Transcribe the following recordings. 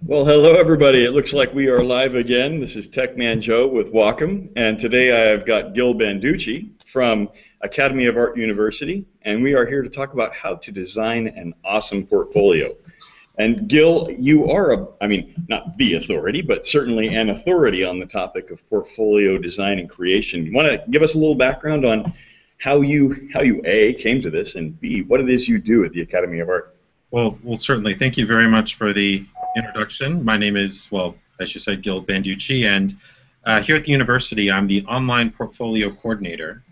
Well, hello everybody. It looks like we are live again. This is TechMan-Joe with Wacom, and today I have got Gil Banducci from Academy of Art University, and we are here to talk about how to design an awesome portfolio. And Gil, you are not the authority, but certainly an authority on the topic of portfolio design and creation. You want to give us a little background on how you A, came to this, and B, what it is you do at the Academy of Art? Well, certainly. Thank you very much for the introduction. My name is, well, as you said, Gil Banducci, and here at the university, I'm the online portfolio coordinator.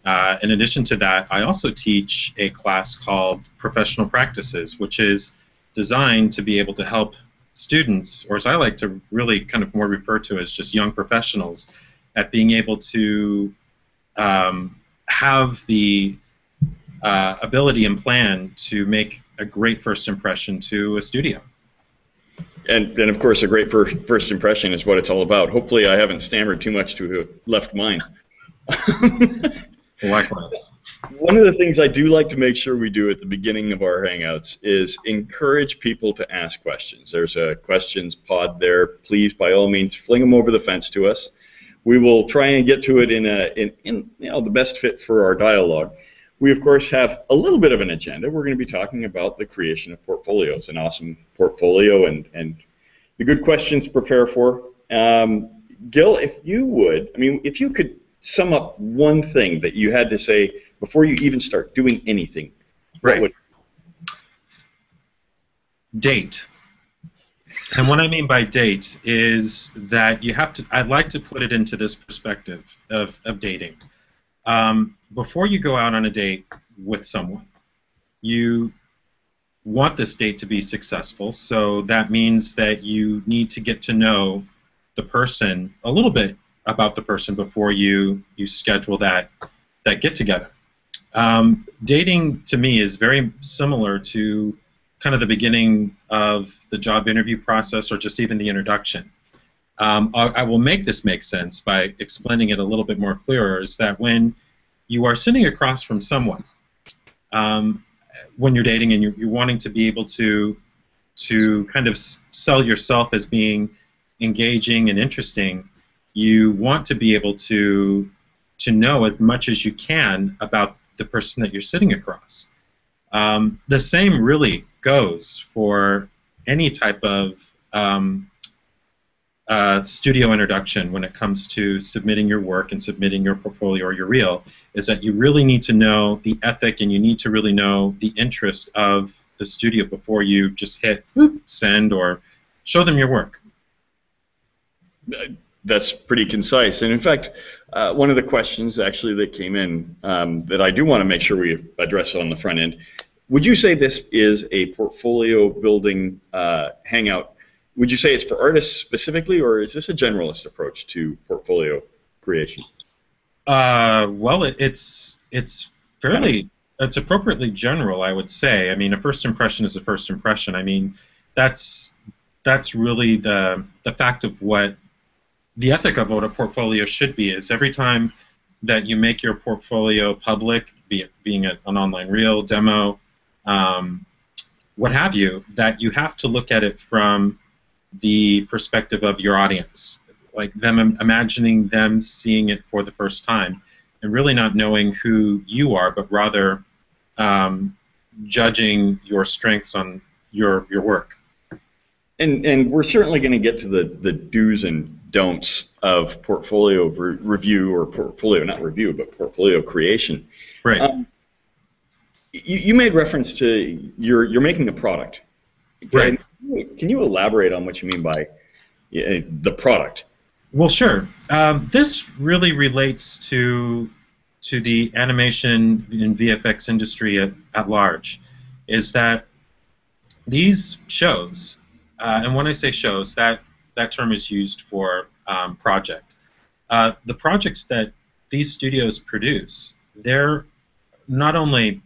In addition to that, I also teach a class called Professional Practices, which is designed to be able to help students, or as I like to really kind of more refer to as just young professionals, at being able to have the ability and plan to make a great first impression to a studio. And of course, a great first impression is what it's all about. Hopefully, I haven't stammered too much to have left mine. Likewise. One of the things I do like to make sure we do at the beginning of our Hangouts is encourage people to ask questions. There's a questions pod there. Please, by all means, fling them over the fence to us. We will try and get to it in the best fit for our dialogue. We, of course, have a little bit of an agenda. We're going to be talking about the creation of portfolios, an awesome portfolio, and the good questions to prepare for. Gil, if you would, if you could sum up one thing that you had to say before you even start doing anything, right? What would... Date. And what I mean by date is that you have to, I'd like to put it into this perspective of dating. Before you go out on a date with someone, you want this date to be successful, so that means that you need to get to know the person, a little bit about the person before you schedule that get-together. Dating, to me, is very similar to kind of the beginning of the job interview process or just even the introduction. I will make this make sense by explaining it a little bit more clearer, is that when you are sitting across from someone when you're dating and you're wanting to be able to kind of sell yourself as being engaging and interesting, you want to be able to know as much as you can about the person that you're sitting across. The same really goes for any type of studio introduction when it comes to submitting your work and submitting your portfolio or your reel, is that you really need to know the ethic and you need to really know the interest of the studio before you just hit send or show them your work. That's pretty concise. And in fact, one of the questions actually that came in that I do want to make sure we address on the front end, would you say this is a portfolio building hangout? Would you say it's for artists specifically, or is this a generalist approach to portfolio creation? Well, it's appropriately general, I would say. I mean, a first impression is a first impression. I mean, that's really the fact of what the ethic of what a portfolio should be. Is every time that you make your portfolio public, being an online reel, demo, what have you, that you have to look at it from the perspective of your audience, like them imagining them seeing it for the first time and really not knowing who you are, but rather judging your strengths on your work. And we're certainly going to get to the do's and don'ts of portfolio review, or portfolio, not review, but portfolio creation. Right. You made reference to you're making a product. Right. Can you elaborate on what you mean by the product? Well, sure. This really relates to the animation and VFX industry at large, is that these shows, and when I say shows, that term is used for project. The projects that these studios produce, there's not only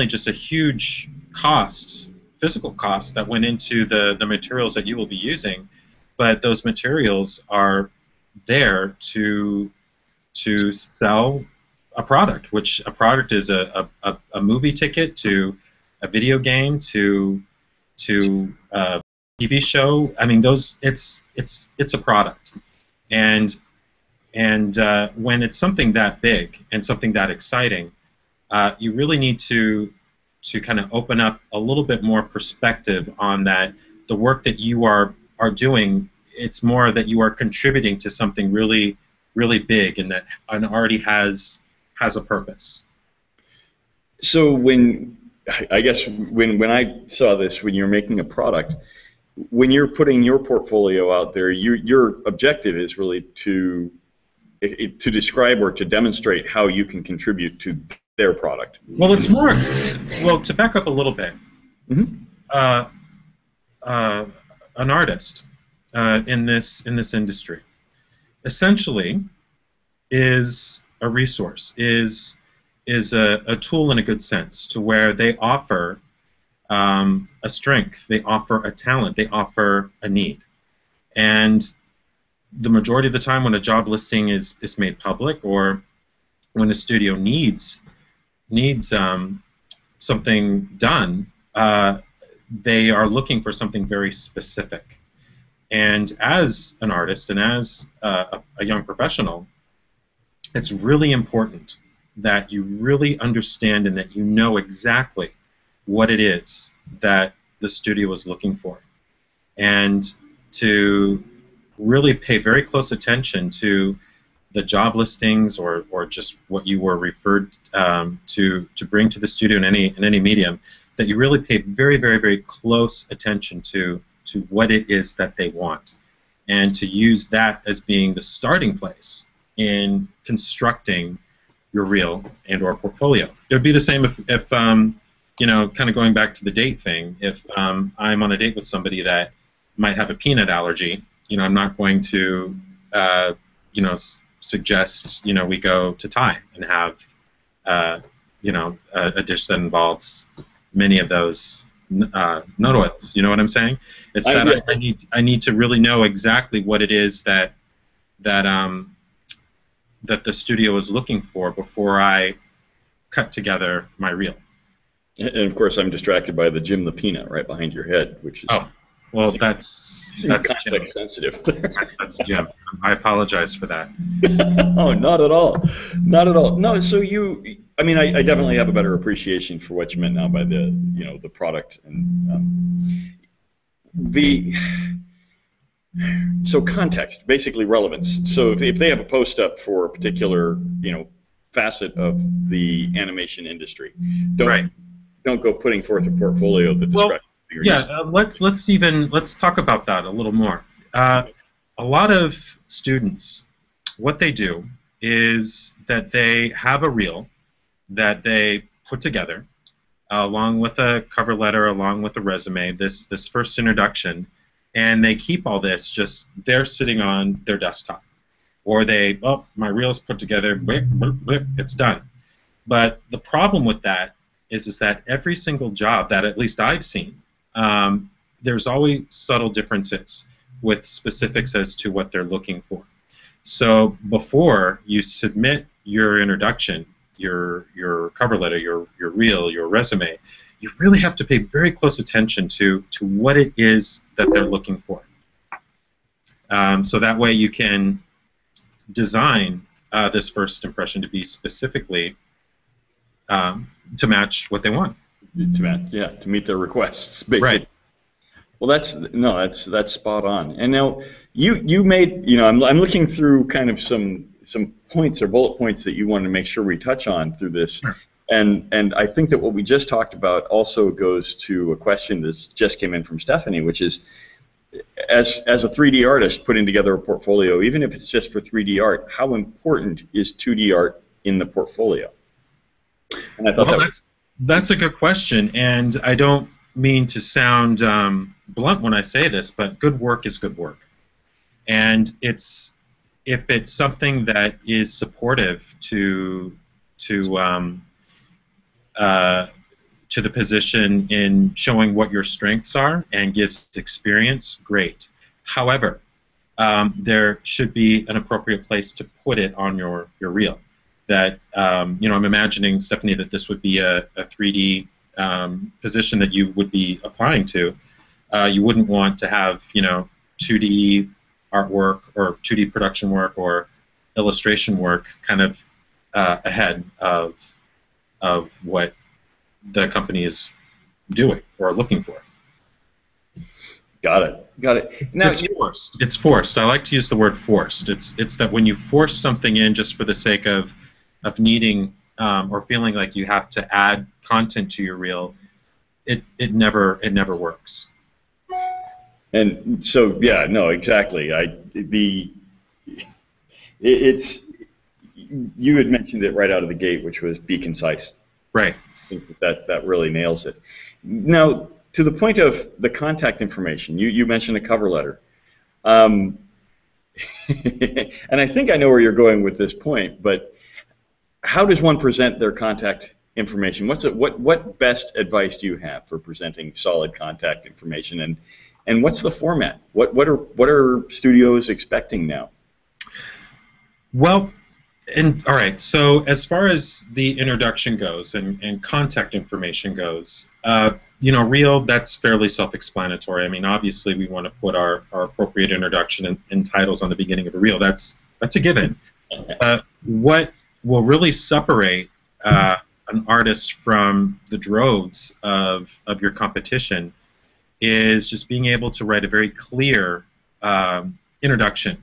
just a huge cost, physical costs that went into the materials that you will be using, but those materials are there to sell a product, which a product is a movie ticket to a video game to TV show. I mean, those it's a product, and when it's something that big and something that exciting, you really need to kind of open up a little bit more perspective on that. The work that you are doing, it's more that you are contributing to something really, really big, and that already has a purpose. So I guess when I saw this, when you're making a product, when you're putting your portfolio out there, your objective is really to describe or to demonstrate how you can contribute to their product. Well, it's more. Well, to back up a little bit, an artist in this industry essentially is a resource, is a tool in a good sense, to where they offer a strength, they offer a talent, they offer a need, and the majority of the time when a job listing is made public, or when a studio needs something done, they are looking for something very specific. And as an artist and as a young professional, it's really important that you really understand and that you know exactly what it is that the studio is looking for, and to really pay very close attention to the job listings, or just what you were referred to bring to the studio in any medium, that you really pay very, very, very close attention to what it is that they want, and to use that as being the starting place in constructing your reel and or portfolio. It would be the same if you know, kind of going back to the date thing, if I'm on a date with somebody that might have a peanut allergy, you know, I'm not going to you know, suggest, you know, we go to Thai and have you know, a dish that involves many of those nut oils. You know what I'm saying? It's that I need to really know exactly what it is that the studio is looking for before I cut together my reel. And of course, I'm distracted by the Jim the Peanut right behind your head, which is well, that's context sensitive. That's Jim. I apologize for that. Oh, not at all, not at all. No, so I mean, I definitely have a better appreciation for what you meant now by the, you know, the product and so context, basically relevance. So if they have a post up for a particular, you know, facet of the animation industry, don't go putting forth a portfolio that describes. Let's talk about that a little more. A lot of students, what they do is that they have a reel that they put together along with a cover letter, along with a resume, this first introduction, and they keep all this just there sitting on their desktop. Or they, my reel's put together, blip, blip, blip, it's done. But the problem with that is that every single job that at least I've seen, there's always subtle differences with specifics as to what they're looking for. So before you submit your introduction, your cover letter, your reel, your resume, you really have to pay very close attention to what it is that they're looking for. So that way you can design this first impression to be specifically to match what they want. To meet their requests, basically. Right. Well, that's spot on. And now you made, you know, I'm looking through kind of some points or bullet points that you wanted to make sure we touch on through this. Sure. And I think that what we just talked about also goes to a question that just came in from Stephanie, which is, as a 3D artist putting together a portfolio, even if it's just for 3D art, how important is 2D art in the portfolio? And I thought that's a good question, and I don't mean to sound blunt when I say this, but good work is good work. And if it's something that is supportive to the position in showing what your strengths are and gives experience, great. However, there should be an appropriate place to put it on your reel. That you know, I'm imagining, Stephanie, that this would be a 3D position that you would be applying to. You wouldn't want to have 2D artwork or 2D production work or illustration work kind of ahead of what the company is doing or looking for. Got it. Got it. Now, It's forced. It's forced. I like to use the word forced. It's that when you force something in just for the sake of needing or feeling like you have to add content to your reel, it never works. And so, yeah, no, exactly. It's you had mentioned it right out of the gate, which was be concise. Right. I think that really nails it. Now, to the point of the contact information, you mentioned a cover letter, and I think I know where you're going with this point. But how does one present their contact information? What best advice do you have for presenting solid contact information, and what's the format? What are studios expecting now? Well, all right. So as far as the introduction goes and contact information goes, reel, that's fairly self-explanatory. I mean, obviously we want to put our appropriate introduction and titles on the beginning of a reel. That's a given. What will really separate an artist from the droves of your competition is just being able to write a very clear introduction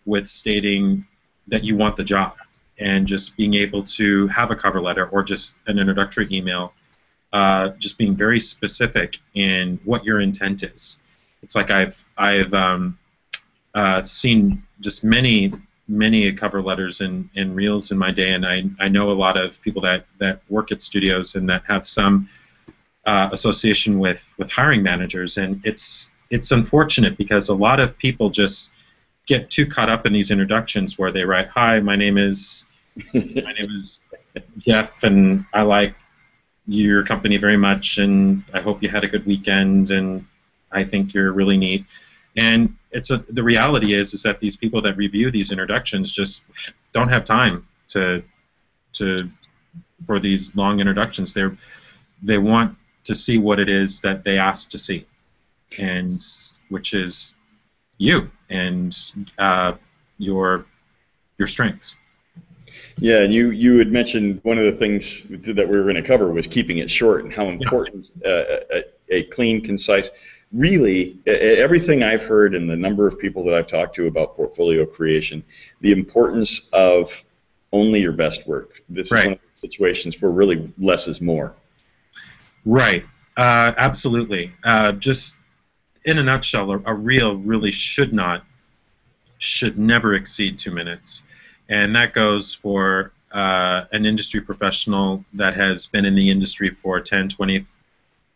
with stating that you want the job, and just being able to have a cover letter or just an introductory email, just being very specific in what your intent is. It's like I've seen just many cover letters and reels in my day, and I know a lot of people that work at studios and that have some association with hiring managers, and it's unfortunate because a lot of people just get too caught up in these introductions where they write, "Hi, my name is Jeff, and I like your company very much, and I hope you had a good weekend, and I think you're really neat." And the reality is that these people that review these introductions just don't have time for these long introductions. They want to see what it is that they asked to see, and which is you and your strengths. Yeah, and you had mentioned one of the things that we were going to cover was keeping it short and how important a clean, concise. Really, everything I've heard and the number of people that I've talked to about portfolio creation, the importance of only your best work. This is one of the situations where really less is more. Right. Absolutely. Just in a nutshell, a reel really should never exceed 2 minutes, and that goes for an industry professional that has been in the industry for 10, 20,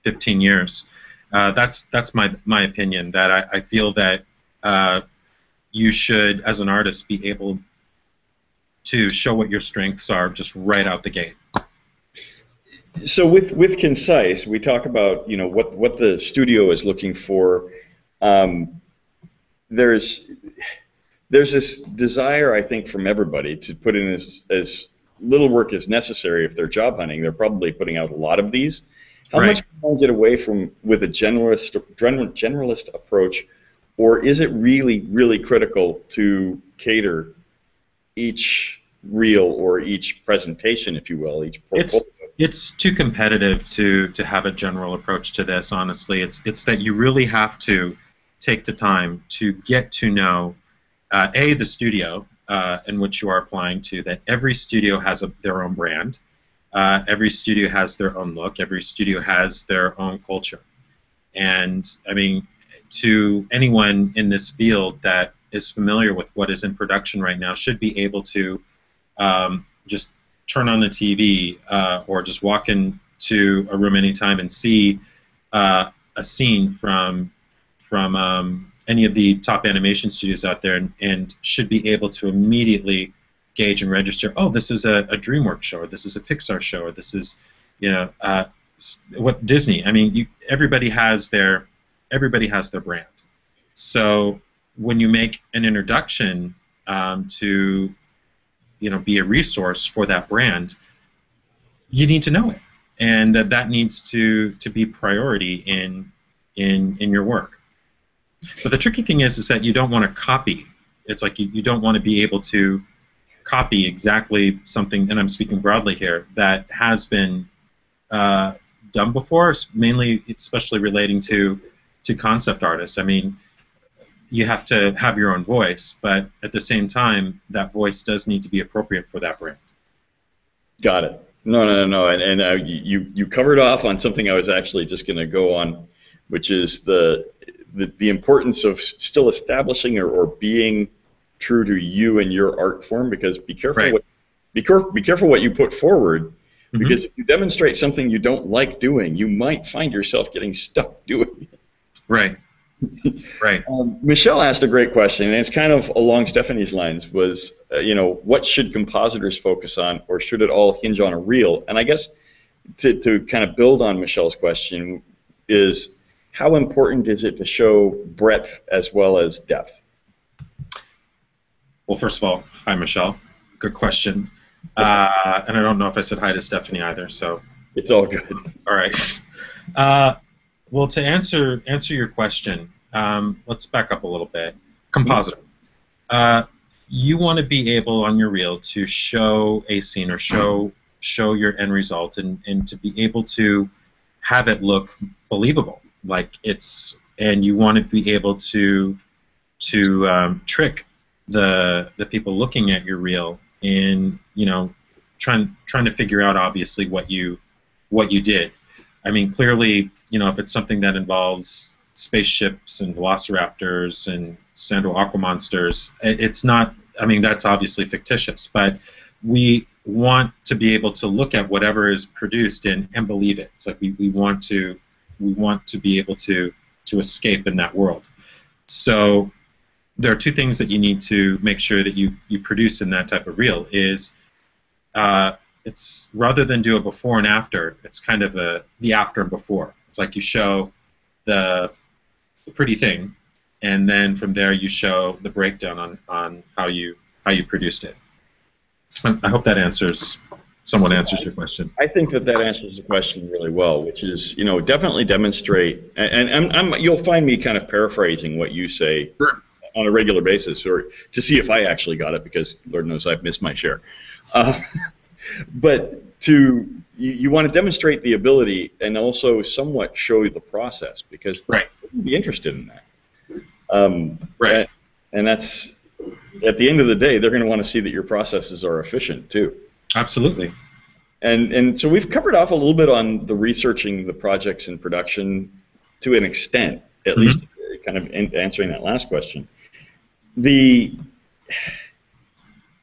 15 years. That's my opinion. That I feel that you should, as an artist, be able to show what your strengths are just right out the gate. So with concise, we talk about what the studio is looking for. There's this desire, I think, from everybody to put in as little work as necessary. If they're job hunting, they're probably putting out a lot of these. How much can one get away from with a generalist approach, or is it really critical to cater each reel or each presentation, if you will, each portfolio? It's too competitive to have a general approach to this, honestly. It's that you really have to take the time to get to know the studio in which you are applying to, that every studio has their own brand. Every studio has their own look. Every studio has their own culture. And, I mean, to anyone in this field that is familiar with what is in production right now should be able to just turn on the TV or just walk into a room anytime and see a scene from any of the top animation studios out there, and should be able to immediately gauge and register, oh, this is a DreamWorks show, or this is a Pixar show, or this is what Disney. I mean, everybody has their brand. So when you make an introduction to be a resource for that brand, you need to know it, and that needs to be priority in in your work. But the tricky thing is that you don't want to copy. It's like you don't want to be able to copy exactly something, and I'm speaking broadly here, that has been done before, mainly, especially relating to concept artists. I mean, you have to have your own voice, but at the same time, that voice does need to be appropriate for that brand. Got it. No. And you covered off on something I was actually just going to go on, which is the importance of still establishing or being true to you and your art form, because be careful Right. be careful what you put forward, Mm-hmm. because if you demonstrate something you don't like doing, you might find yourself getting stuck doing it. Right. Right. Michelle asked a great question, and it's kind of along Stephanie's lines, was, what should compositors focus on, or should it all hinge on a reel? And I guess to kind of build on Michelle's question is, how important is it to show breadth as well as depth? Well, first of all, hi, Michelle. Good question. And I don't know if I said hi to Stephanie either, so. It's all good. All right. Well, to answer your question, let's back up a little bit. Compositor. You want to be able on your reel to show a scene or show your end result, and to be able to have it look believable, and you want to be able to trick the people looking at your reel in trying to figure out obviously what you did. I mean, clearly, if it's something that involves spaceships and velociraptors and Sandro aqua monsters, it's not. I mean, that's obviously fictitious, but we want to be able to look at whatever is produced and believe it. It's like we want to be able to escape in that world. So there are two things that you need to make sure that you produce in that type of reel. Is it's rather than do a before and after, it's kind of the after and before. It's like you show the pretty thing, and then from there you show the breakdown on how you produced it. I hope that somewhat answers your question. I think that answers the question really well, which is, definitely demonstrate, and you'll find me kind of paraphrasing what you say on a regular basis, or to see if I actually got it, because Lord knows I've missed my share. But you want to demonstrate the ability and also somewhat show the process, because right. They'll be interested in that. Right. And that's, at the end of the day, they're going to want to see that your processes are efficient too. Absolutely. And so we've covered off a little bit on the researching the projects in production to an extent, at least kind of answering that last question.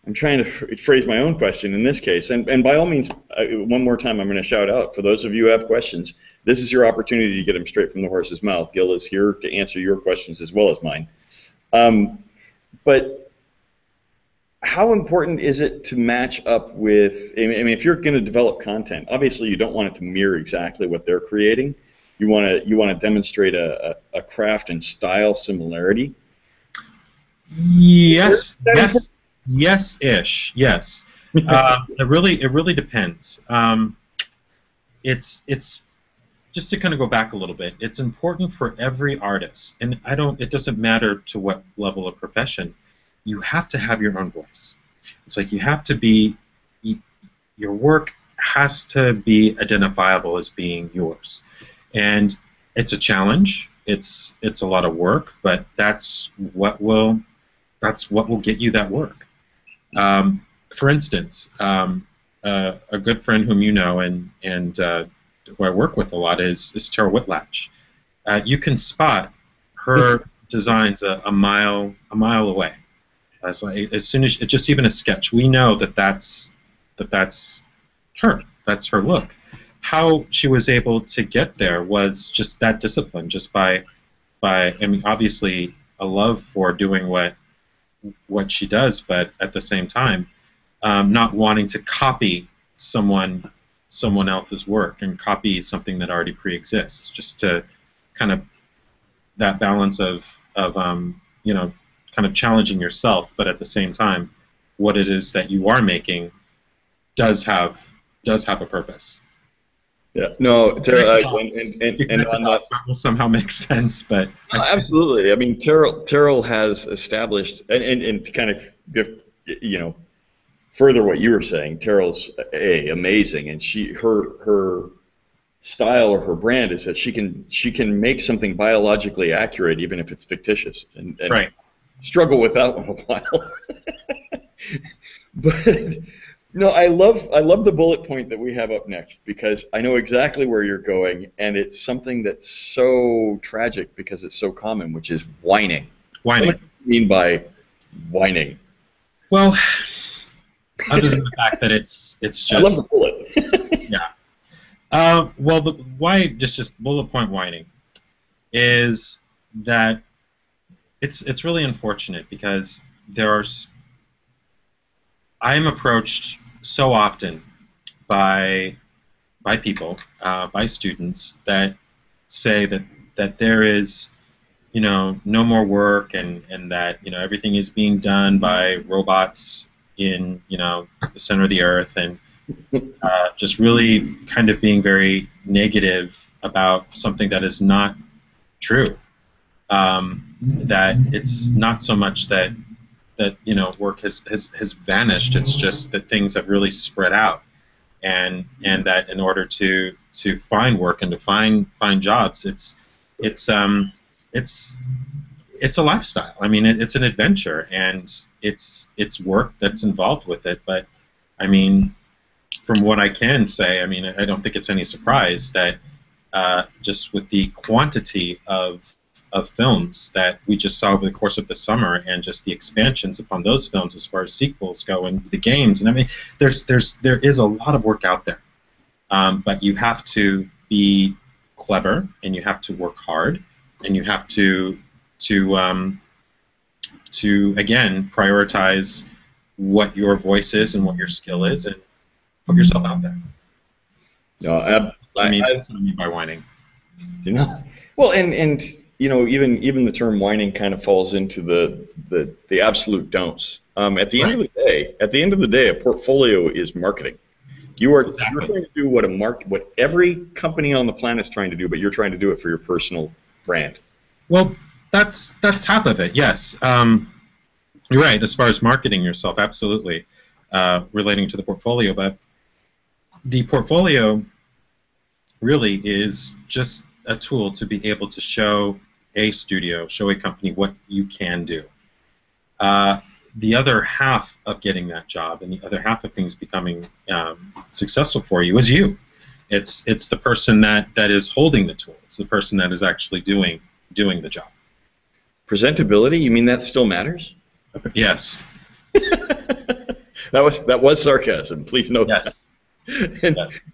I'm trying to phrase my own question in this case, and by all means, one more time, I'm going to shout out, for those of you who have questions, this is your opportunity to get them straight from the horse's mouth. Gil is here to answer your questions as well as mine. But how important is it to match up with, I mean, if you're going to develop content, obviously you don't want it to mirror exactly what they're creating. You want to demonstrate a craft and style similarity. Yes. Yes-ish. Yes. It really depends. It's just to kind of go back a little bit. It's important for every artist, and it doesn't matter to what level of profession. You have to have your own voice. It's like you have to be. Your work has to be identifiable as being yours, and it's a challenge. It's a lot of work, but that's what will get you that work. For instance, a good friend whom you know and who I work with a lot is Tara Whitlatch. You can spot her designs a mile away. As soon as just even a sketch, we know that's her. That's her look. How she was able to get there was just that discipline, just by I mean, obviously a love for doing what she does, but at the same time, not wanting to copy someone else's work and copy something that already pre-exists. Just to kind of that balance of kind of challenging yourself, but at the same time, what it is that you are making does have a purpose. Yeah, no, If you and connect the on the dots, that will somehow make sense. But absolutely. I mean, Terrell has established, and to kind of give, you know, further what you were saying. Terrell's amazing, and her style or her brand is that she can make something biologically accurate even if it's fictitious, and right. struggle with that one a while. But no, I love the bullet point that we have up next because I know exactly where you're going, and it's something that's so tragic because it's so common, which is whining. Tell me Whining. what you mean by whining. Well, other than the fact that it's I love the just bullet. yeah. Well, the why just bullet point whining is that it's really unfortunate because there's I am approached so often by people, by students that say that there is no more work and that everything is being done by robots in the center of the earth and just really kind of being very negative about something that is not true. That it's not so much that work has vanished. It's just that things have really spread out, and that in order to find work and to find jobs, it's it's it's a lifestyle. I mean, it's an adventure, and it's work that's involved with it. But I mean, from what I can say, I mean, I don't think it's any surprise that just with the quantity of films that we just saw over the course of the summer, and just the expansions upon those films as far as sequels go, and the games, and I mean, there is a lot of work out there, but you have to be clever, and you have to work hard, and you have to again prioritize what your voice is and what your skill is, and put yourself out there. No, That's what I mean by whining. well, and even the term whining kind of falls into the absolute don'ts. At the end of the day, a portfolio is marketing. You're trying to do what every company on the planet is trying to do, but you're trying to do it for your personal brand. Well, that's half of it. Yes, you're right. As far as marketing yourself, absolutely, relating to the portfolio, but the portfolio really is just a tool to be able to show a studio, show a company what you can do. The other half of getting that job, and the other half of things becoming successful for you, is you. It's the person that is holding the tool. It's the person that is actually doing the job. Presentability? You mean that still matters? Yes. That was sarcasm. Please note yes. that.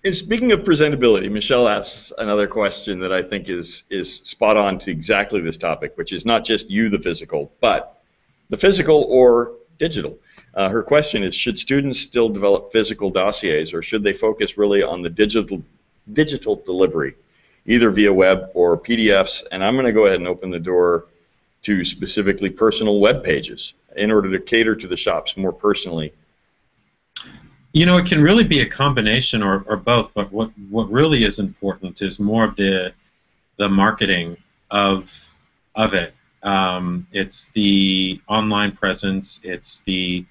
And speaking of presentability, Michelle asks another question that I think is spot on to exactly this topic, which is not just you, the physical, but the physical or digital. Her question is, should students still develop physical dossiers, or should they focus really on the digital delivery, either via web or PDFs? And I'm going to go ahead and open the door to specifically personal web pages in order to cater to the shops more personally. It can really be a combination or both, but what really is important is more of the marketing of it. It's the online presence. It's the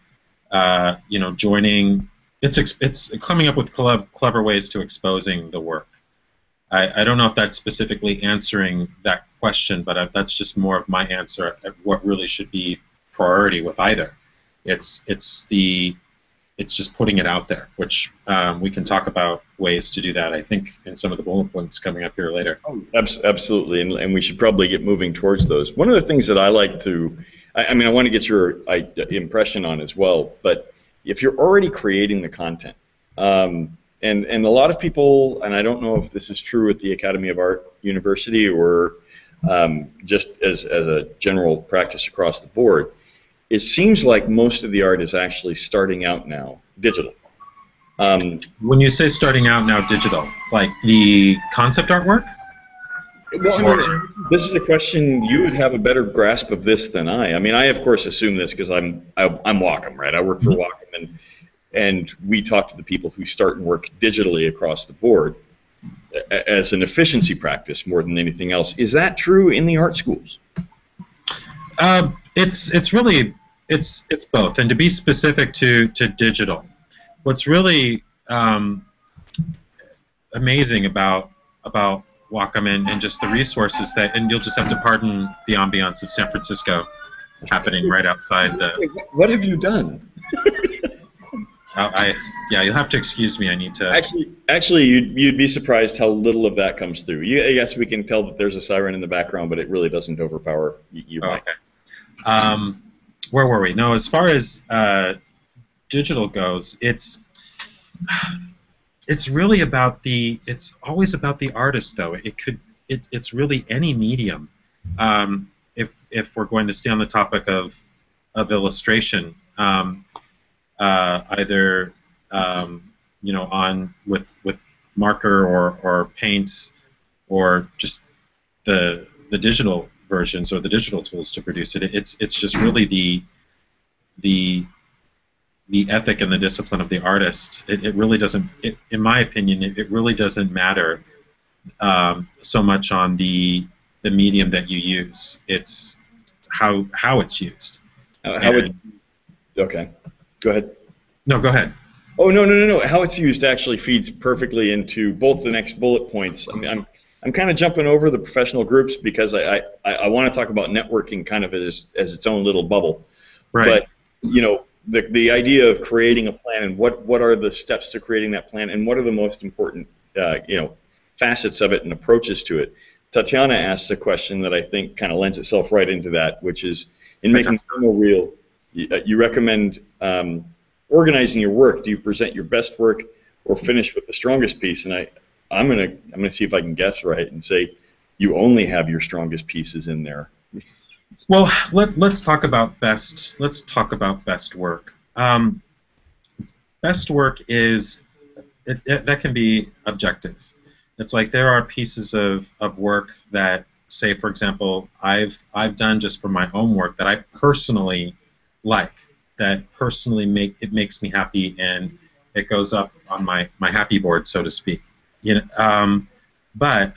joining. It's coming up with clever ways to exposing the work. I don't know if that's specifically answering that question, but that's just more of my answer at what really should be priority with either. It's just putting it out there, which we can talk about ways to do that, I think, in some of the bullet points coming up here later. Oh, absolutely, and we should probably get moving towards those. One of the things that I like to, I want to get your impression on as well, but if you're already creating the content, and a lot of people, and I don't know if this is true at the Academy of Art University or just as a general practice across the board, it seems like most of the art is actually starting out now digital. When you say starting out now digital, like the concept artwork? Well, I mean, this is a question, you would have a better grasp of this than I. I mean, I of course assume this because I'm Wacom, right? I work for Wacom, and we talk to the people who start and work digitally across the board. as an efficiency practice more than anything else. Is that true in the art schools? It's really it's both. And to be specific to digital, what's really amazing about Wacom and just the resources that, and you'll just have to pardon the ambiance of San Francisco happening right outside the. What have you done? Yeah, you'll have to excuse me. I need to. Actually, you'd be surprised how little of that comes through. Yes, we can tell that there's a siren in the background, but it really doesn't overpower you. Oh, okay. Where were we? No, as far as digital goes, it's really about it's always about the artist, though. It's really any medium. If we're going to stay on the topic of illustration, either on with marker or paint, or just the digital versions or the digital tools to produce it. It's just really the ethic and the discipline of the artist. It really doesn't, in my opinion, it really doesn't matter so much on the medium that you use. It's how it's used. Okay, go ahead. No, go ahead. Oh, no. How it's used actually feeds perfectly into both the next bullet points. I mean, I'm kind of jumping over the professional groups because I want to talk about networking kind of as its own little bubble. Right. But the idea of creating a plan, and what are the steps to creating that plan, and what are the most important facets of it and approaches to it. Tatiana asked a question that I think kind of lends itself right into that, which is, in making demo reel, you recommend organizing your work. Do you present your best work or finish with the strongest piece? And I'm gonna see if I can guess right and say you only have your strongest pieces in there. Well, let's talk about best. Let's talk about best work. Best work is that can be objective. It's like there are pieces of work that, say, for example, I've done just for my own work that I personally like, that personally makes me happy, and it goes up on my happy board, so to speak. But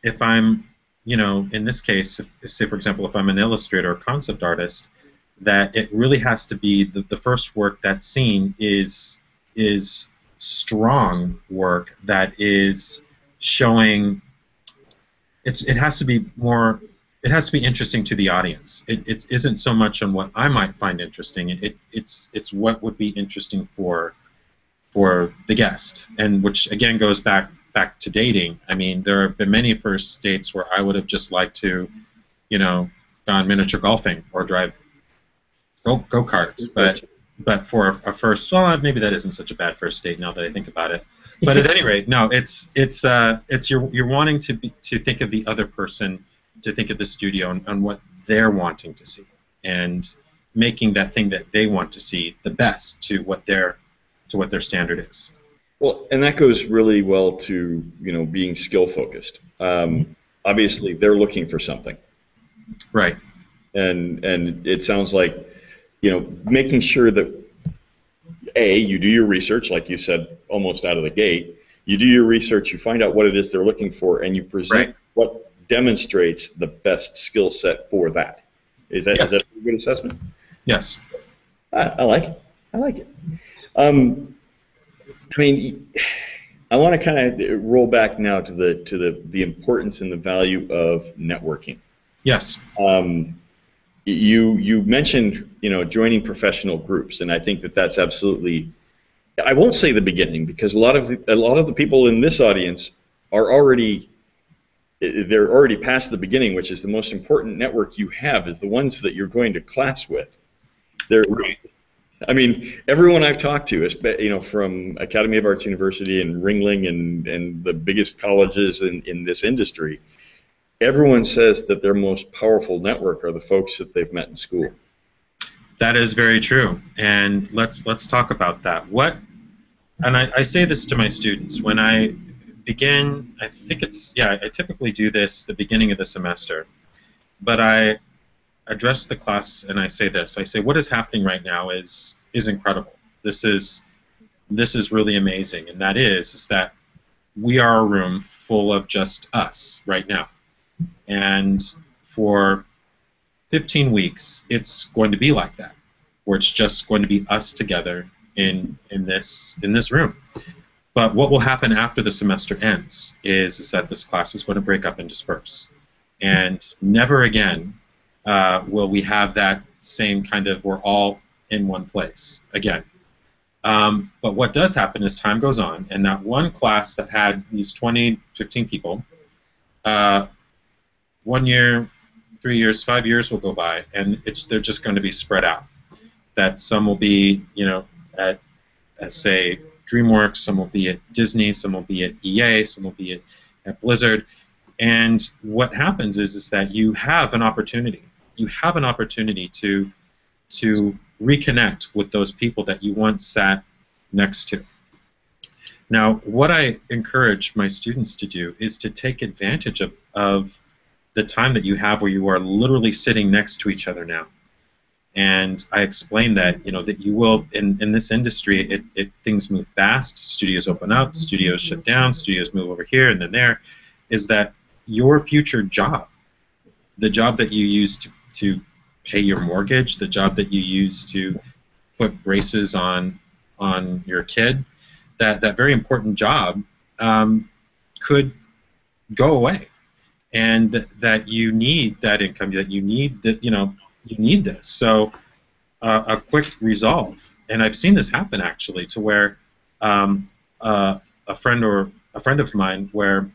if I'm, in this case, say for example, if I'm an illustrator or concept artist, that it really has to be the first work that's seen is strong work that is showing. It has to be more. It has to be interesting to the audience. It isn't so much on what I might find interesting. It's what would be interesting for the guest, and which again goes back to dating. I mean, there have been many first dates where I would have just liked to, gone miniature golfing or drive go-karts, but for a first, well, maybe that isn't such a bad first date now that I think about it. But at any rate, no, it's you're wanting to think of the other person, to think of the studio and what they're wanting to see, and making that thing that they want to see the best to what their standard is. Well, and that goes really well to being skill focused. Obviously, they're looking for something, right? And it sounds like making sure that you do your research, like you said, almost out of the gate. You do your research, you find out what it is they're looking for, and you present what demonstrates the best skill set for that. Is that a good assessment? Yes. I like it. I mean, I want to kind of roll back now to the importance and the value of networking. Yes. You mentioned joining professional groups, and I think that's absolutely. I won't say the beginning, because a lot of the people in this audience are already past the beginning, which is the most important network you have is the ones that you're going to class with. Right. I mean, everyone I've talked to, from Academy of Arts University and Ringling and the biggest colleges in this industry, everyone says that their most powerful network are the folks that they've met in school. That is very true, and let's talk about that. And I say this to my students when I begin. I think I typically do this the beginning of the semester, but I address the class and I say this. I say, what is happening right now is incredible. This is really amazing, and that is that we are a room full of just us right now. And for 15 weeks, it's going to be like that, where it's just going to be us together in this room. But what will happen after the semester ends is that this class is going to break up and disperse. And never again will we have that same kind of we're all in one place again. But what does happen as time goes on, and that one class that had these 20, 15 people, 1 year, 3 years, 5 years will go by, and they're just going to be spread out. That some will be, at say DreamWorks, some will be at Disney, some will be at EA, some will be at Blizzard. And what happens is that you have an opportunity. You have an opportunity to reconnect with those people that you once sat next to. Now, what I encourage my students to do is to take advantage of the time that you have where you are literally sitting next to each other now. And I explained that, that you will, in this industry, things move fast, studios open up, studios shut down, studios move over here and then there, is that your future job, the job that you use to pay your mortgage, the job that you use to put braces on your kid, that very important job could go away, and that you need that income, that you need that, you need this. So a quick resolve, and I've seen this happen actually, to where a friend of mine where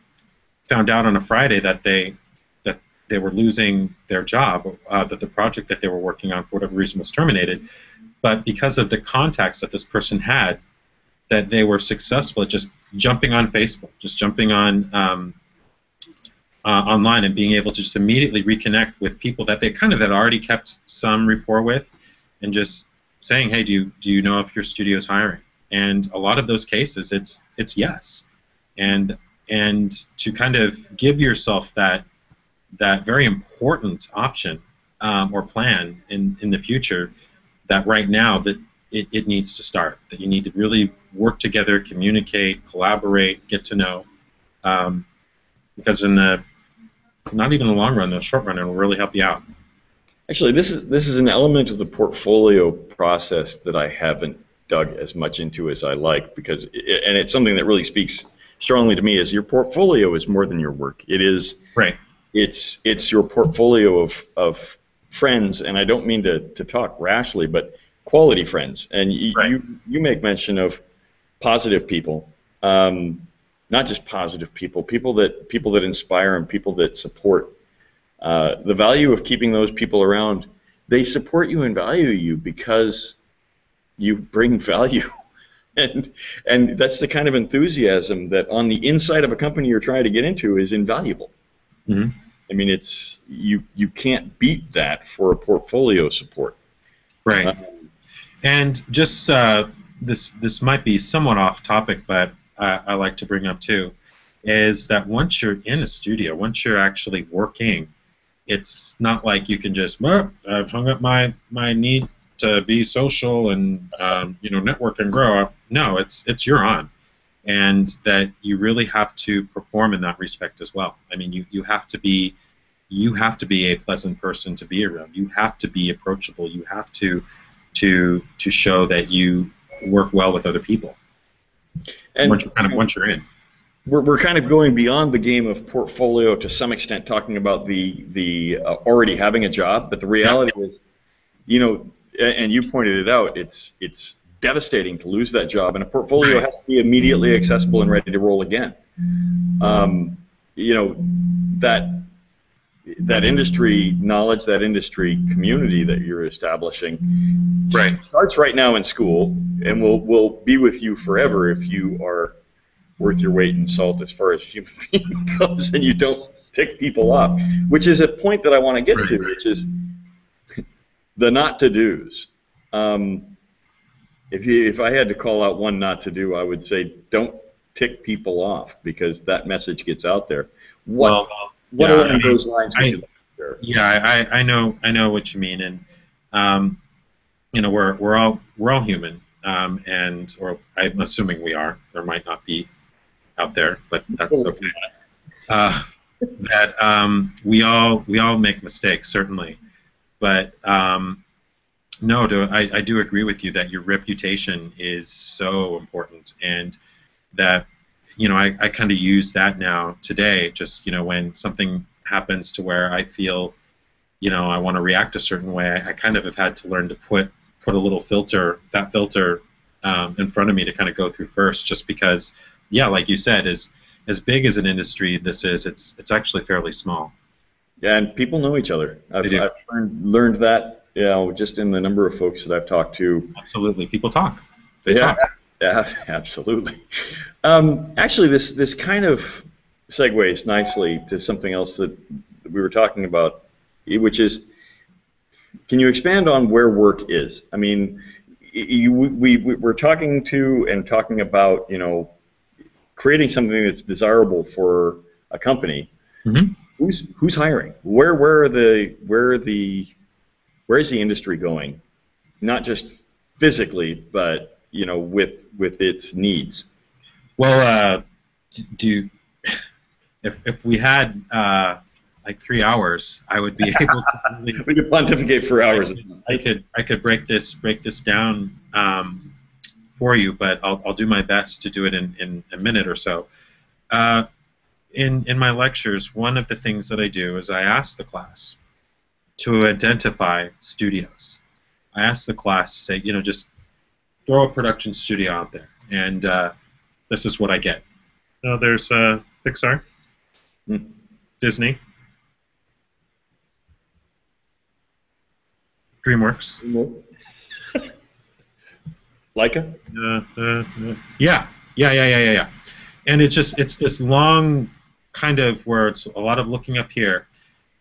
found out on a Friday that they were losing their job, that the project that they were working on for whatever reason was terminated, but because of the contacts that this person had, that they were successful at just jumping on Facebook, just jumping on online and being able to just immediately reconnect with people that they kind of had already kept some rapport with, and just saying, hey, do you know if your studio is hiring? And a lot of those cases, it's yes. And to kind of give yourself that very important option or plan in the future, that right now that it needs to start, that you need to really work together, communicate, collaborate, get to know, because in the not even the long run, the short run, it will really help you out. Actually, this is an element of the portfolio process that I haven't dug as much into as I like, because and it's something that really speaks strongly to me, is your portfolio is more than your work. It is right. It's your portfolio of friends, and I don't mean to talk rashly, but quality friends. And you make mention of positive people. Not just positive people, people that inspire and people that support. The value of keeping those people around, they support you and value you because you bring value. And that's the kind of enthusiasm that on the inside of a company you're trying to get into is invaluable. Mm-hmm. I mean, it's you can't beat that for a portfolio support. Right. And just this might be somewhat off topic, but I like to bring up too, is that once you're in a studio, once you're actually working, it's not like you can just, I've hung up my need to be social and network and grow. No, it's you're on, and that you really have to perform in that respect as well. I mean, you have to be a pleasant person to be around. You have to be approachable. You have to show that you work well with other people. And once you're in, we're kind of going beyond the game of portfolio to some extent, talking about the already having a job. But the reality is, and you pointed it out, it's devastating to lose that job, and a portfolio has to be immediately accessible and ready to roll again. That industry knowledge, that industry community that you're establishing, starts right now in school, and will be with you forever if you are worth your weight in salt as far as human being goes, and you don't tick people off. Which is a point that I want to get to, which is the not to dos. If I had to call out one not to do, I would say don't tick people off, because that message gets out there. What are those lines we should share? Yeah, I know what you mean, and we're all human, or I'm assuming we are. There might not be out there, but that's okay. That we all make mistakes, certainly, but no, I do agree with you that your reputation is so important, and that I kind of use that now today. Just when something happens to where I feel I want to react a certain way, I kind of have had to learn to put a little filter in front of me to kind of go through first, just because, yeah, like you said, as big as an industry this is, it's actually fairly small. Yeah, and people know each other. I've learned that, just in the number of folks that I've talked to. Absolutely, people talk. They talk. Yeah, absolutely. Actually, this kind of segues nicely to something else that we were talking about, which is, can you expand on where work is? I mean, we're talking about, creating something that's desirable for a company. Mm-hmm. Who's hiring? Where is the industry going? Not just physically, but with its needs. Well, if we had like 3 hours, I would be able to really, we could pontificate for hours. I could break this down for you, but I'll do my best to do it in a minute or so. In my lectures, one of the things that I do is I ask the class to identify studios. I ask the class to say, just throw a production studio out there, and this is what I get. There's Pixar, Disney, DreamWorks, Leica. Yeah. And it's this long kind of where it's a lot of looking up here,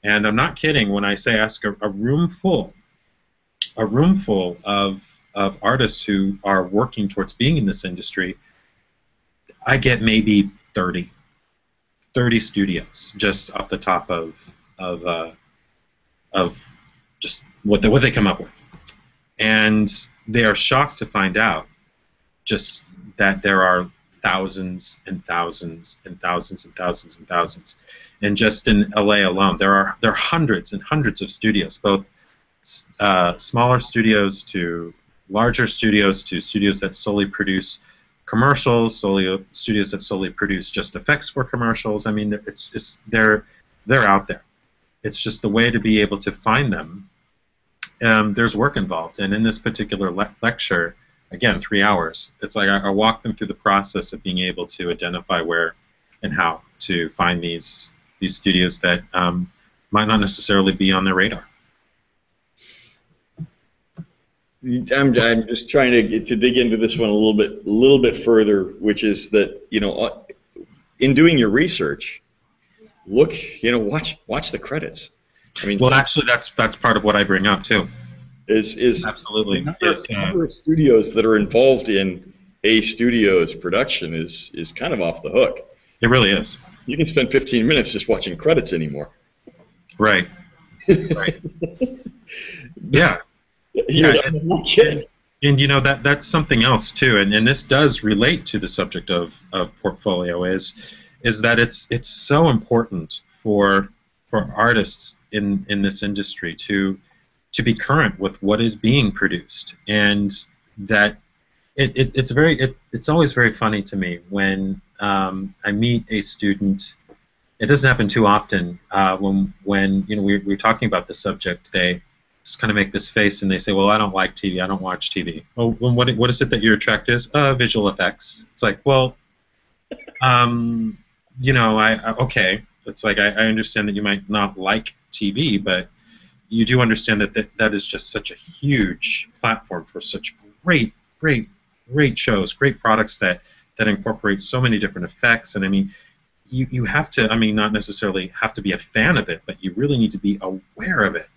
and I'm not kidding when I say ask a room full of artists who are working towards being in this industry. I get maybe 30 studios just off the top of just what they come up with, and they are shocked to find out just that there are thousands and thousands and thousands and thousands and thousands, and just in LA alone there are hundreds and hundreds of studios, both smaller studios to larger studios to studios that solely produce commercials, studios that solely produce just effects for commercials. I mean, they're out there. It's just the way to be able to find them. There's work involved, and in this particular lecture, again, 3 hours, it's like I walk them through the process of being able to identify where and how to find these studios that might not necessarily be on their radar. I'm just trying to dig into this one a little bit further, which is that in doing your research, watch the credits. I mean, well, actually, that's part of what I bring up too. Is absolutely the number of studios that are involved in a studio's production is kind of off the hook. It really is. You can spend 15 minutes just watching credits anymore. Right. Right. Yeah. Yeah, I'm not kidding. And that's something else too, and this does relate to the subject of portfolio is that it's so important for artists in this industry to be current with what is being produced, and that it's always very funny to me when I meet a student. It doesn't happen too often when we're talking about the subject. They just kind of make this face and they say, well, I don't like TV, I don't watch TV. Oh, well, what is it that your attract is? Visual effects. It's like, well, okay. It's like I understand that you might not like TV, but you do understand that is just such a huge platform for such great shows, great products that incorporate so many different effects. And I mean, you have to, not necessarily have to be a fan of it, but you really need to be aware of it.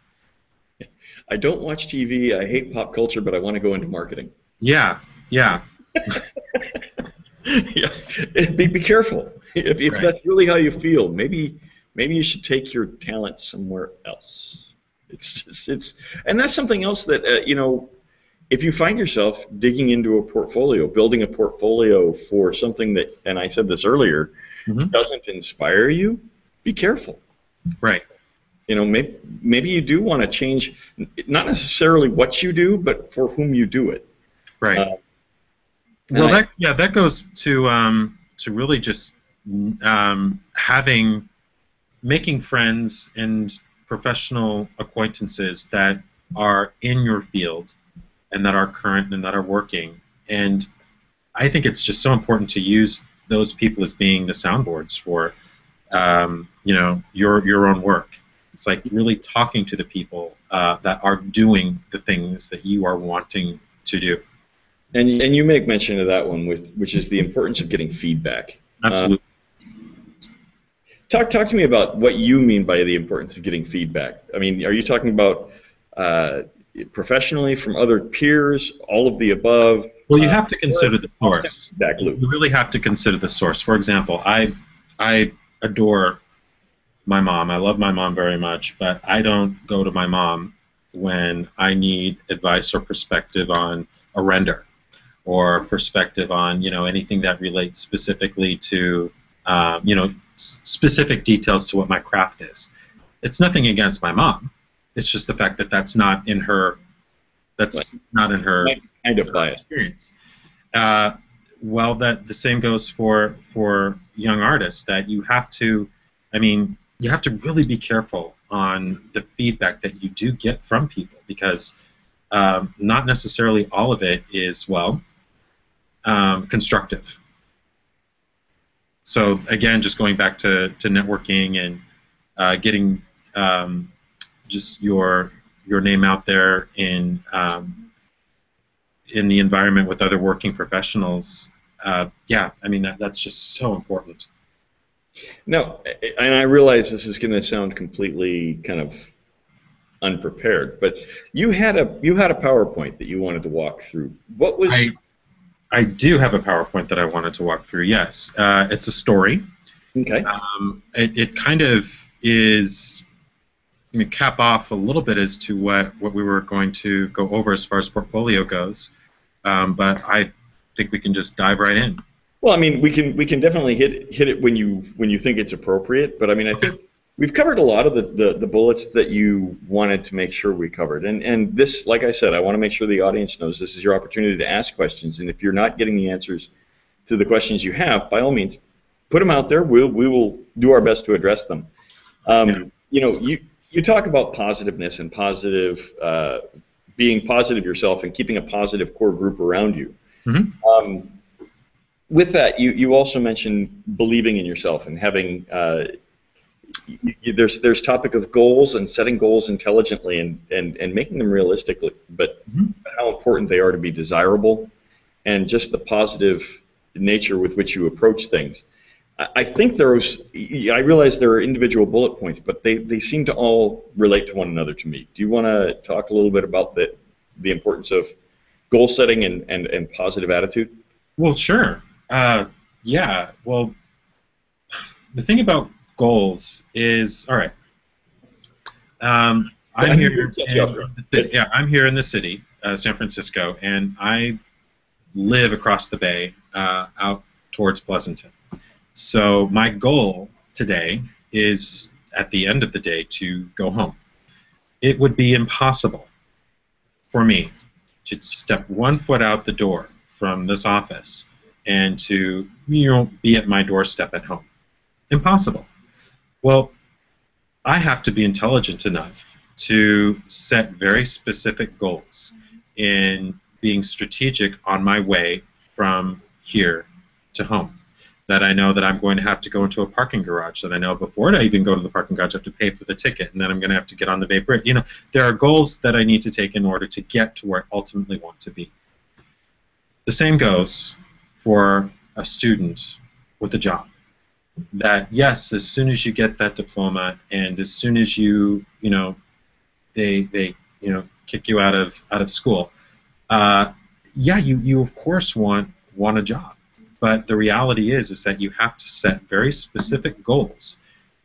I don't watch TV. I hate pop culture, but I want to go into marketing. Yeah. Yeah. Be careful. If Right. That's really how you feel, maybe you should take your talent somewhere else. And that's something else that if you find yourself digging into a portfolio, building a portfolio for something that, and I said this earlier, doesn't inspire you, be careful. Right. You know, maybe you do want to change, not necessarily what you do, but for whom you do it. Right. Well, that goes to really just making friends and professional acquaintances that are in your field and that are current and that are working. And I think it's just so important to use those people as being the soundboards for your own work. It's like really talking to the people that are doing the things that you are wanting to do. And you make mention of that one, which is the importance of getting feedback. Absolutely. Talk to me about what you mean by the importance of getting feedback. I mean, are you talking about professionally from other peers, all of the above? Well, you have to consider the source. Feedback loop. You really have to consider the source. For example, I adore my mom. I love my mom very much, but I don't go to my mom when I need advice or perspective on a render or perspective on anything that relates specifically to specific details to what my craft is. It's nothing against my mom. It's just the fact that that's not in her. That's not in her kind of bias experience. Well, that the same goes for young artists. That you have to, you have to really be careful on the feedback that you do get from people, because not necessarily all of it is constructive. So again, just going back to networking and getting just your name out there in the environment with other working professionals. That's just so important. No, and I realize this is going to sound completely kind of unprepared, but you had a PowerPoint that you wanted to walk through. What was? I do have a PowerPoint that I wanted to walk through. Yes, it's a story. Okay. It kind of is. Cap off a little bit as to what we were going to go over as far as portfolio goes, but I think we can just dive right in. Well, we can definitely hit it when you think it's appropriate, but I think we've covered a lot of the bullets that you wanted to make sure we covered, and this, like I said, I want to make sure the audience knows this is your opportunity to ask questions, and if you're not getting the answers to the questions you have, by all means, put them out there. We will do our best to address them. You talk about positiveness and being positive yourself and keeping a positive core group around you. Mm-hmm. With that, you also mentioned believing in yourself and having there's topic of goals and setting goals intelligently and making them realistically, but how important they are to be desirable, and just the positive nature with which you approach things. I think I realize there are individual bullet points, but they seem to all relate to one another to me. Do you want to talk a little bit about the importance of goal setting and positive attitude? Well, sure. Yeah. Well, the thing about goals is, all right. I'm here. I'm here in the city, San Francisco, and I live across the bay, out towards Pleasanton. So my goal today is, at the end of the day, to go home. It would be impossible for me to step one foot out the door from this office and to be at my doorstep at home. Impossible. Well, I have to be intelligent enough to set very specific goals in being strategic on my way from here to home. That I know that I'm going to have to go into a parking garage, that I know before I even go to the parking garage I have to pay for the ticket, and then I'm going to have to get on the Bay Bridge. There are goals that I need to take in order to get to where I ultimately want to be. The same goes for a student with a job. That yes, as soon as you get that diploma, and as soon as they kick you out of school, you of course want a job. But the reality is that you have to set very specific goals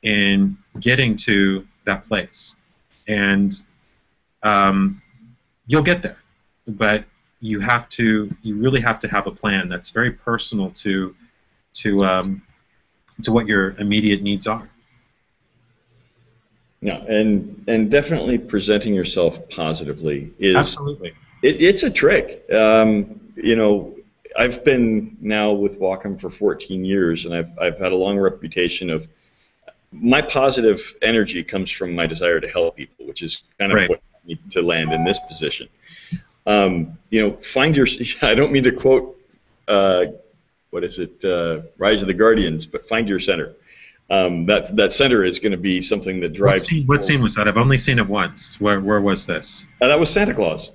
in getting to that place, and you'll get there. But you really have to have a plan that's very personal to what your immediate needs are. Yeah, and definitely presenting yourself positively is Absolutely. it's a trick. You know, I've been now with Wacom for 14 years, and I've had a long reputation of my positive energy comes from my desire to help people, which is kind of Right. what I need to land in this position. You know, find your. I don't mean to quote, what is it, Rise of the Guardians, but find your center. That center is going to be something that drives. What scene was that? I've only seen it once. Where was this? That was Santa Claus.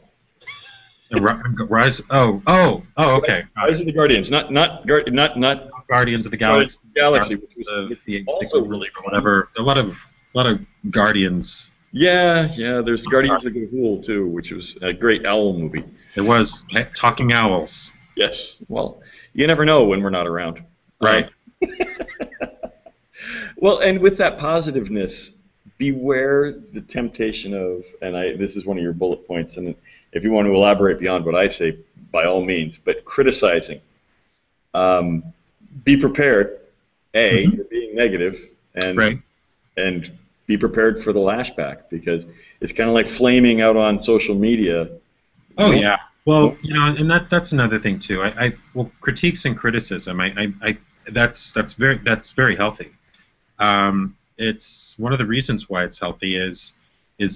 Rise. Okay. Rise of the Guardians, not Guardians of the Galaxy. Galaxy, which was the also really or whatever. A lot of Guardians. Yeah. There's Guardians of the Ghoul too, which was a great owl movie. It was talking owls. Yes. Well, you never know when we're not around. Right. Well, and with that positiveness, beware the temptation of, and this is one of your bullet points, and if you want to elaborate beyond what I say, by all means, but criticizing. Be prepared. You're being negative, and be prepared for the lashback, because it's kind of like flaming out on social media. Oh yeah. Well, you know, and that's another thing too. Well, critiques and criticism. That's very healthy. It's one of the reasons why it's healthy is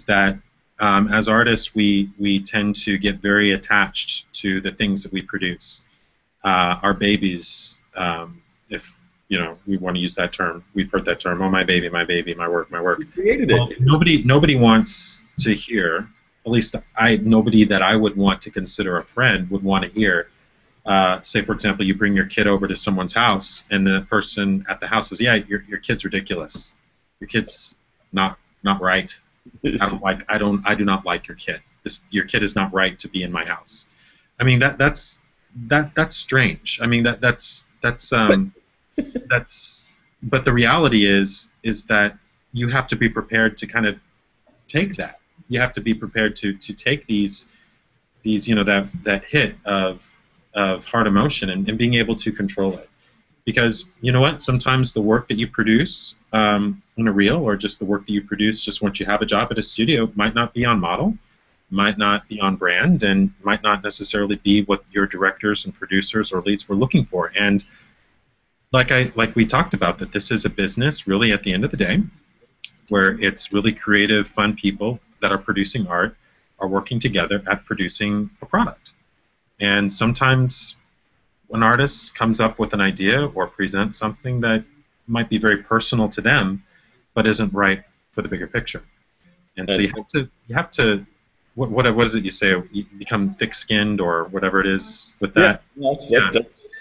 that as artists we tend to get very attached to the things that we produce. Our babies, if you know we want to use that term, we've heard that term. Oh, my baby, my work, my work. We created it. Nobody wants to hear. At least nobody that I would want to consider a friend would want to hear. Say, for example, you bring your kid over to someone's house, and the person at the house says, "Yeah, your kid's ridiculous. Your kid's not right. I do not like your kid. Your kid is not right to be in my house." I mean, that's strange. I mean, that's But the reality is that you have to be prepared to kind of take that. You have to be prepared to take these you know that hit of hard emotion and being able to control it. Because you know what, sometimes the work that you produce in a reel, or just the work that you produce just once you have a job at a studio, might not be on model, might not be on brand, and might not necessarily be what your directors and producers or leads were looking for. And like we talked about, that this is a business really at the end of the day, where it's really creative, fun people that are producing art are working together at producing a product. And sometimes an artist comes up with an idea or presents something that might be very personal to them, but isn't right for the bigger picture. And so you have to what is it you say? You become thick-skinned or whatever it is with that. Yeah,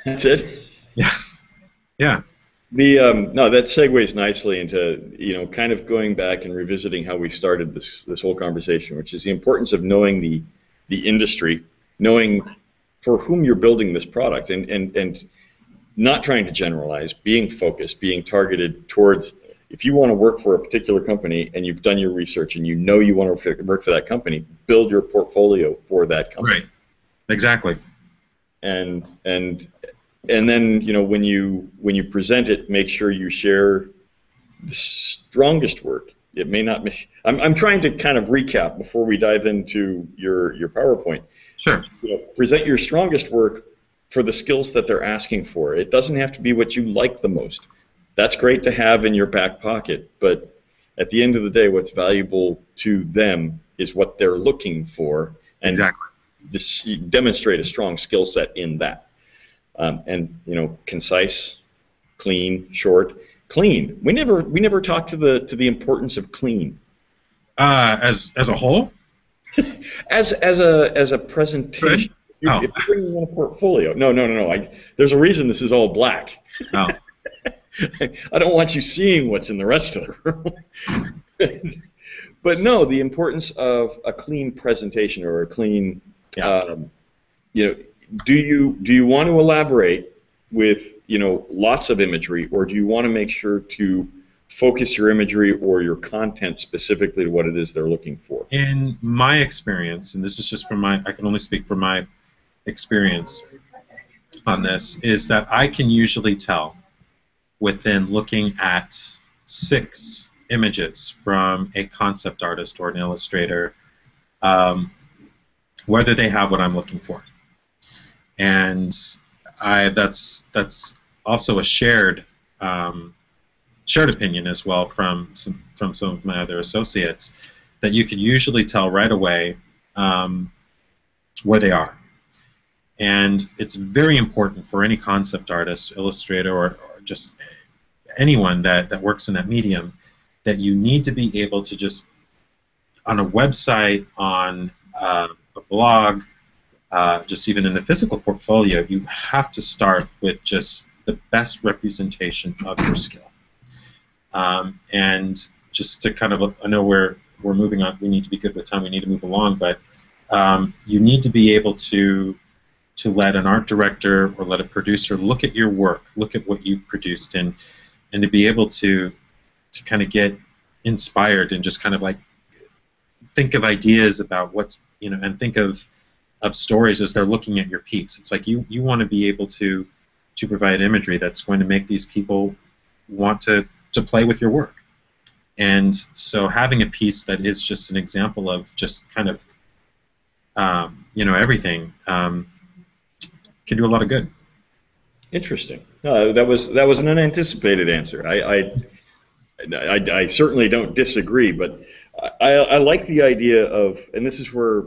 that's it. Yeah. Yeah. No, that segues nicely into kind of going back and revisiting how we started this whole conversation, which is the importance of knowing the industry, knowing for whom you're building this product, and not trying to generalize, being focused, being targeted towards. If you want to work for a particular company and you've done your research and you know you want to work for that company, build your portfolio for that company. Right. Exactly. And then when you present it, make sure you share the strongest work. It may not be. I'm trying to kind of recap before we dive into your PowerPoint. Sure. Present your strongest work for the skills that they're asking for. It doesn't have to be what you like the most. That's great to have in your back pocket, but at the end of the day, what's valuable to them is what they're looking for, and exactly. Demonstrate a strong skill set in that. And concise, clean, short, clean. We never talked to the importance of clean. As a whole. as a presentation. If you're bringing in a portfolio, no. There's a reason this is all black. Oh. I don't want you seeing what's in the rest of the room. But no, the importance of a clean presentation or a clean. Do you want to elaborate with lots of imagery, or do you want to make sure to focus your imagery or your content specifically to what it is they're looking for? In my experience, and this is just from I can only speak from my experience on this is that I can usually tell within looking at 6 images from a concept artist or an illustrator whether they have what I'm looking for. And that's also a shared opinion as well from some of my other associates, that you can usually tell right away where they are. And it's very important for any concept artist, illustrator, or just anyone that works in that medium, that you need to be able to just, on a website, on a blog, just even in a physical portfolio, you have to start with just the best representation of your skill. And just to kind of, I know we're moving on, we need to be good with time, we need to move along, but you need to be able to let an art director or let a producer look at your work, look at what you've produced, and to be able to kind of get inspired and just kind of like think of ideas about what's, and think of stories as they're looking at your piece. It's like you want to be able to provide imagery that's going to make these people want to play with your work. And so having a piece that is just an example of just kind of everything can do a lot of good. Interesting. That was an unanticipated answer. I certainly don't disagree, but I like the idea of, and this is where,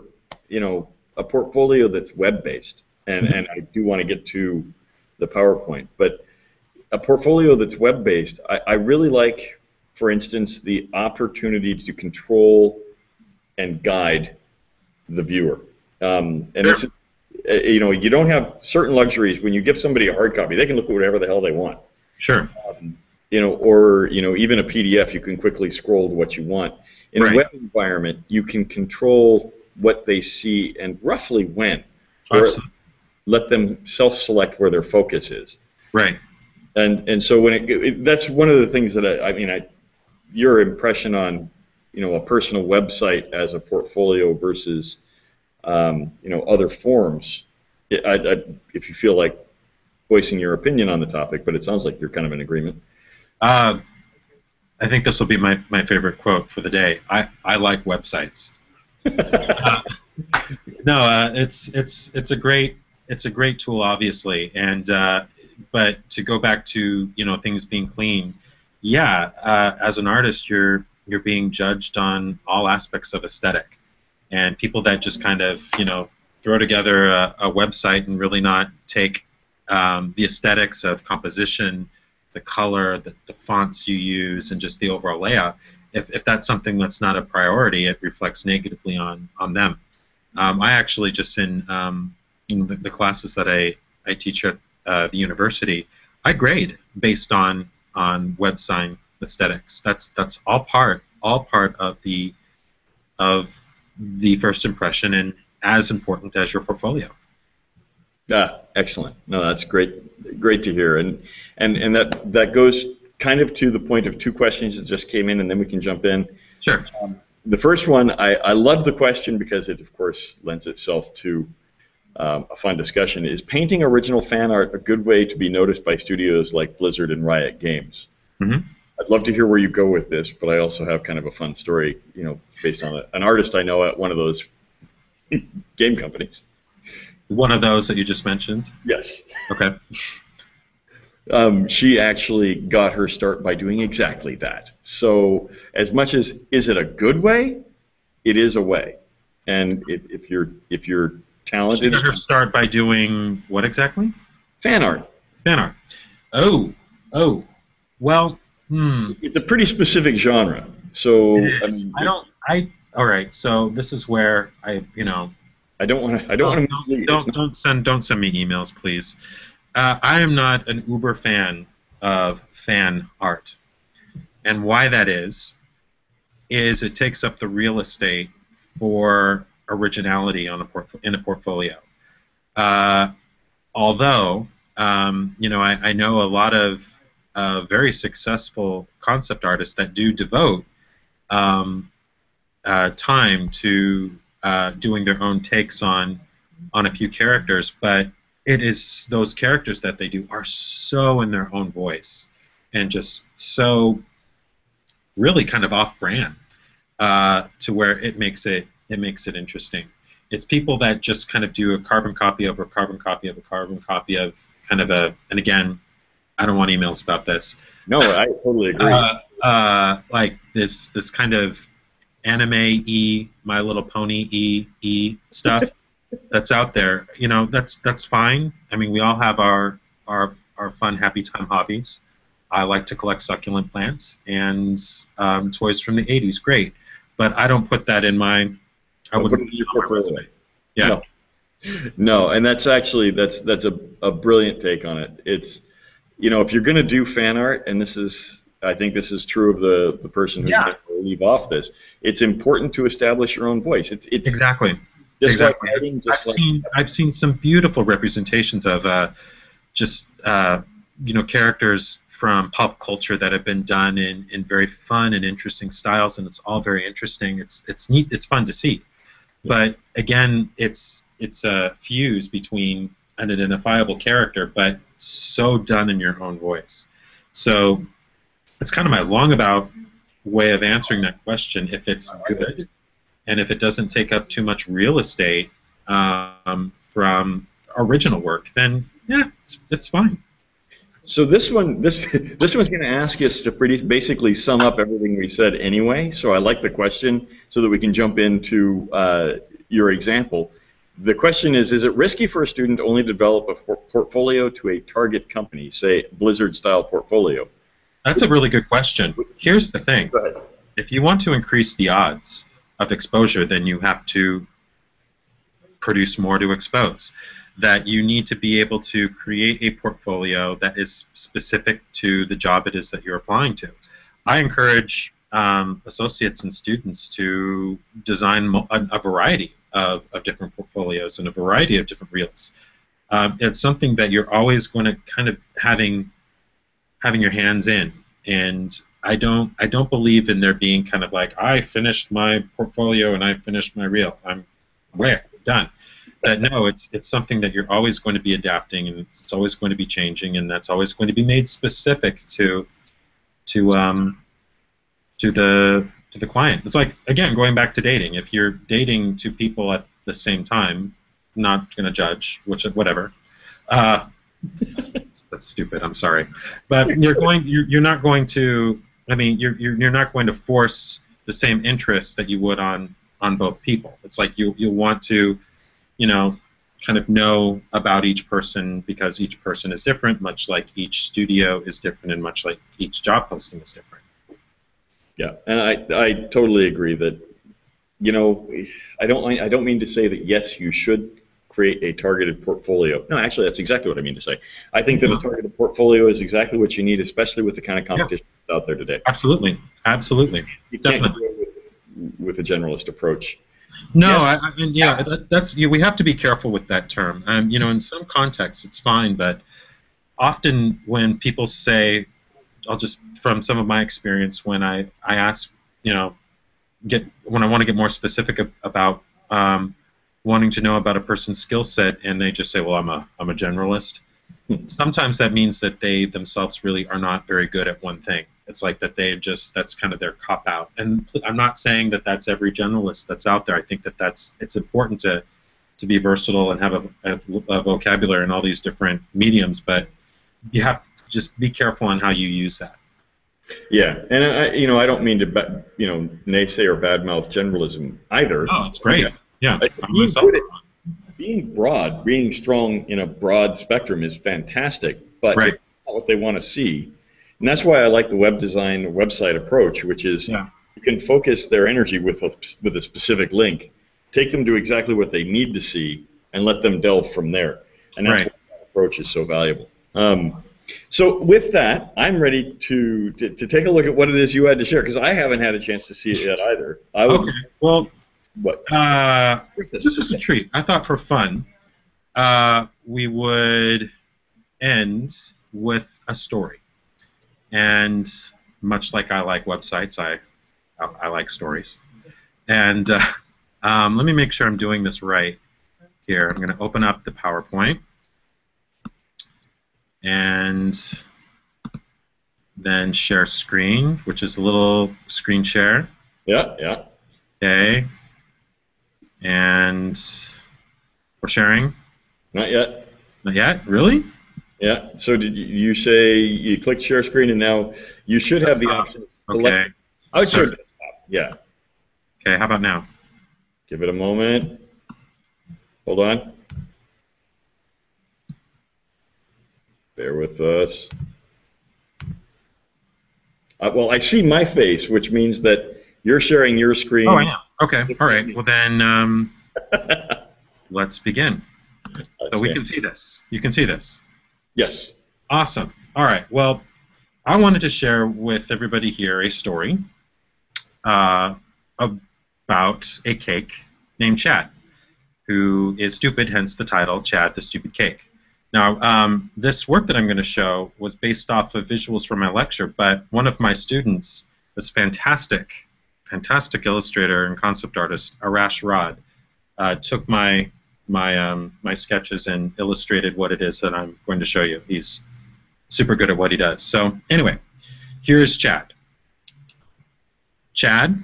a portfolio that's web-based, and I do want to get to the PowerPoint, but a portfolio that's web-based, I really like, for instance, the opportunity to control and guide the viewer. And Sure. this is, you don't have certain luxuries. When you give somebody a hard copy, they can look at whatever the hell they want. Sure. Or even a PDF, you can quickly scroll to what you want. In Right. a web environment, you can control what they see and roughly when, or Absolutely. let them self-select where their focus is. Right. And so when that's one of the things that your impression on a personal website as a portfolio versus other forms. If you feel like voicing your opinion on the topic, but it sounds like you're kind of in agreement. I think this will be my favorite quote for the day. I like websites. No, it's a great tool, obviously, and but to go back to things being clean, as an artist, you're being judged on all aspects of aesthetic, and people that just kind of throw together a website and really not take the aesthetics of composition, the color, the fonts you use, and just the overall layout. If that's something that's not a priority, it reflects negatively on them. I actually just in the classes that I teach at the university, I grade based on web sign aesthetics. That's all part of the first impression, and as important as your portfolio. Excellent. No, that's great to hear, and that goes kind of to the point of 2 questions that just came in, and then we can jump in. Sure. The first one, I love the question because it, of course, lends itself to a fun discussion. Is painting original fan art a good way to be noticed by studios like Blizzard and Riot Games? Mm-hmm. I'd love to hear where you go with this, but I also have kind of a fun story, based on an artist I know at one of those game companies. One of those that you just mentioned? Yes. Okay. She actually got her start by doing exactly that. So as much as, is it a good way? It is a way. And if you're talented... She got her start by doing what exactly? Fan art. Fan art. Oh. Well, It's a pretty specific genre. So all right, so this is where I don't want to mislead. Don't send me emails, please. I am not an uber fan of fan art, and why that is it takes up the real estate for originality in a portfolio. Although I know a lot of very successful concept artists that do devote time to doing their own takes on on a few characters, but it is those characters that they do are so in their own voice and just so really kind of off-brand to where it makes it interesting. It's people that just kind of do a carbon copy of a carbon copy of a carbon copy of kind of a, and again, I don't want emails about this. No, I totally agree. Like this kind of anime-y, My Little Pony-y stuff that's out there. You know, that's fine. I mean, we all have our fun, happy time hobbies. I like to collect succulent plants and toys from the '80s. Great, but I don't put that in my. I wouldn't put it on my resume. Yeah. No. No, and that's actually that's a brilliant take on it. It's, you know, if you're going to do fan art, and this is, I think this is true of the person who's going to leave off this, it's important to establish your own voice. It's exactly. Just exactly. Like writing, I've seen some beautiful representations of you know, characters from pop culture that have been done in very fun and interesting styles, and it's all very interesting. It's neat. It's fun to see. But again, it's a fuse between an identifiable character, but so done in your own voice. So it's kind of my long-about way of answering that question. If it's good, and if it doesn't take up too much real estate from original work, then yeah, it's fine. So this one's going to ask us to basically sum up everything we said anyway. So I like the question so that we can jump into your example. The question is it risky for a student to only develop a portfolio to a target company, say Blizzard-style portfolio? That's a really good question. Here's the thing. Go ahead. If you want to increase the odds of exposure, then you have to produce more to expose. That you need to be able to create a portfolio that is specific to the job it is that you're applying to. I encourage associates and students to design a variety of different portfolios and a variety of different reels. It's something that you're always going to kind of having your hands in, and I don't believe in there being kind of like, I finished my portfolio and I finished my reel. I'm done. That no, it's something that you're always going to be adapting, and it's always going to be changing, and that's always going to be made specific to the client. It's like, again, going back to dating. If you're dating two people at the same time, not going to judge, whatever. That's stupid. I'm sorry, but you're not going to. I mean, you're not going to force the same interests that you would on both people. It's like you'll want to, you know, kind of know about each person because each person is different, much like each studio is different, and much like each job posting is different. Yeah, and I totally agree that, you know, I don't mean to say that yes, you should create a targeted portfolio. No, actually, that's exactly what I mean to say. I think that a targeted portportfolio is exactly what you need, especially with the kind of competition that's out there today. Absolutely, absolutely. You can't do it with a generalist approach. No, that's we have to be careful with that term. You know, in some contexts it's fine, but often when people say, from some of my experience, when I ask, you know, when I want to get more specific about wanting to know about a person's skill set, and they just say, well, I'm a generalist. Sometimes that means that they themselves really are not very good at one thing. It's like that that's kind of their cop-out. And I'm not saying that that's every generalist that's out there. I think that it's important to be versatile and have a vocabulary in all these different mediums, but you have to just be careful on how you use that. Yeah, and I don't mean to naysay or badmouth generalism either. Oh, it's great. Yeah. Being broad, being strong in a broad spectrum is fantastic, but it's not what they want to see. And that's why I like the web design website approach, which is you can focus their energy with a specific link, take them to exactly what they need to see, and let them delve from there. And that's why that approach is so valuable. So with that, I'm ready to take a look at what it is you had to share, because I haven't had a chance to see it yet either. Okay. Well, what? This is a treat. I thought for fun, we would end with a story. And much like I like websites, I like stories. And let me make sure I'm doing this right. Here, I'm going to open up the PowerPoint and then share screen, which is a little screen share. Yeah, yeah. Okay. And we're sharing? Not yet. Not yet? Really? Yeah. So did you say you clicked share screen and now you should have the option to Okay. Oh, sure. Yeah. Okay, how about now? Give it a moment. Hold on. Bear with us. Well, I see my face, which means that you're sharing your screen. Oh, I am. Okay. All right. Well, then let's begin. So we can see this. You can see this. Yes. Awesome. All right. Well, I wanted to share with everybody here a story about a cake named Chad, who is stupid, hence the title, Chad the Stupid Cake. Now, this work that I'm going to show was based off of visuals from my lecture, but one of my students, this fantastic illustrator and concept artist, Arash Rod, took my sketches and illustrated what it is that I'm going to show you. He's super good at what he does. So anyway, here's Chad. Chad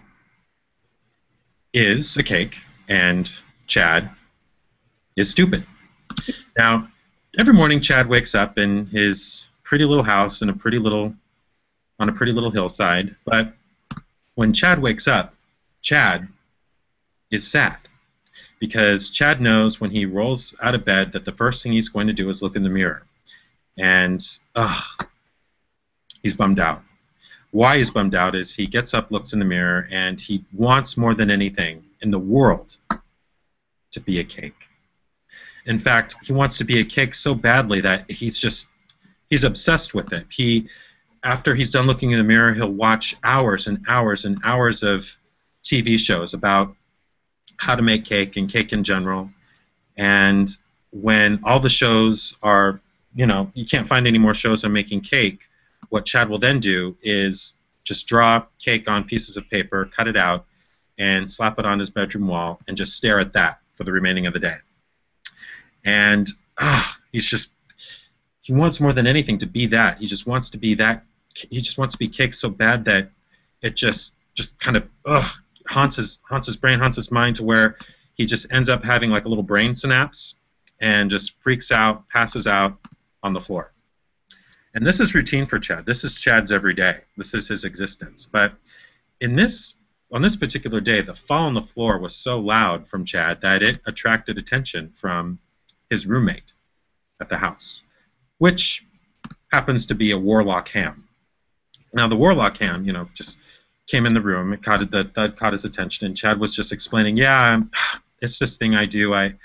is a cake, and Chad is stupid. Now, every morning Chad wakes up in his pretty little house on a pretty little hillside, but when Chad wakes up, Chad is sad, because Chad knows when he rolls out of bed that the first thing he's going to do is look in the mirror. And he's bummed out. Why he's bummed out is he gets up, looks in the mirror, and he wants more than anything in the world to be a cake. In fact, he wants to be a cake so badly that he's obsessed with it. After he's done looking in the mirror, he'll watch hours and hours and hours of TV shows about how to make cake and cake in general. And when all the shows are, you can't find any more shows on making cake, what Chad will then do is just draw cake on pieces of paper, cut it out, and slap it on his bedroom wall and just stare at that for the remaining of the day. And he wants more than anything to be that. He just wants to be that. He just wants to be cake so bad that it just kind of haunts his brain, haunts his mind, to where he just ends up having like a little brain synapse and just freaks out, passes out on the floor. And this is routine for Chad. This is Chad's every day. This is his existence. But on this particular day, the fall on the floor was so loud from Chad that it attracted attention from his roommate at the house, which happens to be a Warlock ham. Now, the Warlock ham, just came in the room. That caught his attention, and Chad was just explaining, yeah, it's this thing I do. I'm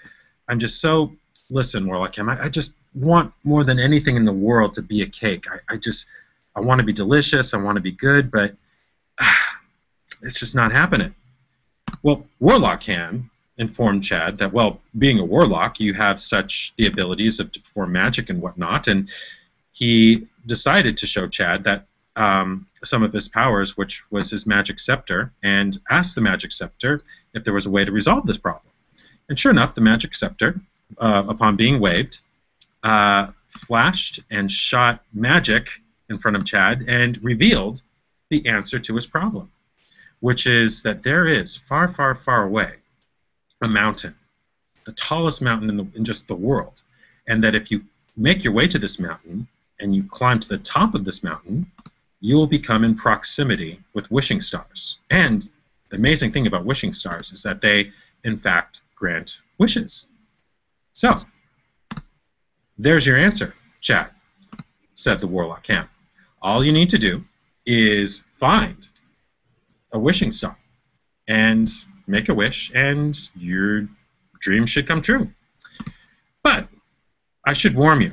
just so, listen, Warlock ham, I just want more than anything in the world to be a cake. I want to be delicious. I want to be good, but it's just not happening. Well, Warlock ham informed Chad that, well, being a warlock, you have the abilities to perform magic and whatnot, and he decided to show Chad that some of his powers, which was his magic scepter, and asked the magic scepter if there was a way to resolve this problem. And sure enough, the magic scepter, upon being waved, flashed and shot magic in front of Chad and revealed the answer to his problem, which is that there is far, far, far away a mountain, the tallest mountain in just the world, and that if you make your way to this mountain and you climb to the top of this mountain, you will become in proximity with wishing stars. And the amazing thing about wishing stars is that they, in fact, grant wishes. So, there's your answer, Chad, said the Warlock ham. All you need to do is find a wishing star and make a wish, and your dream should come true. But I should warn you,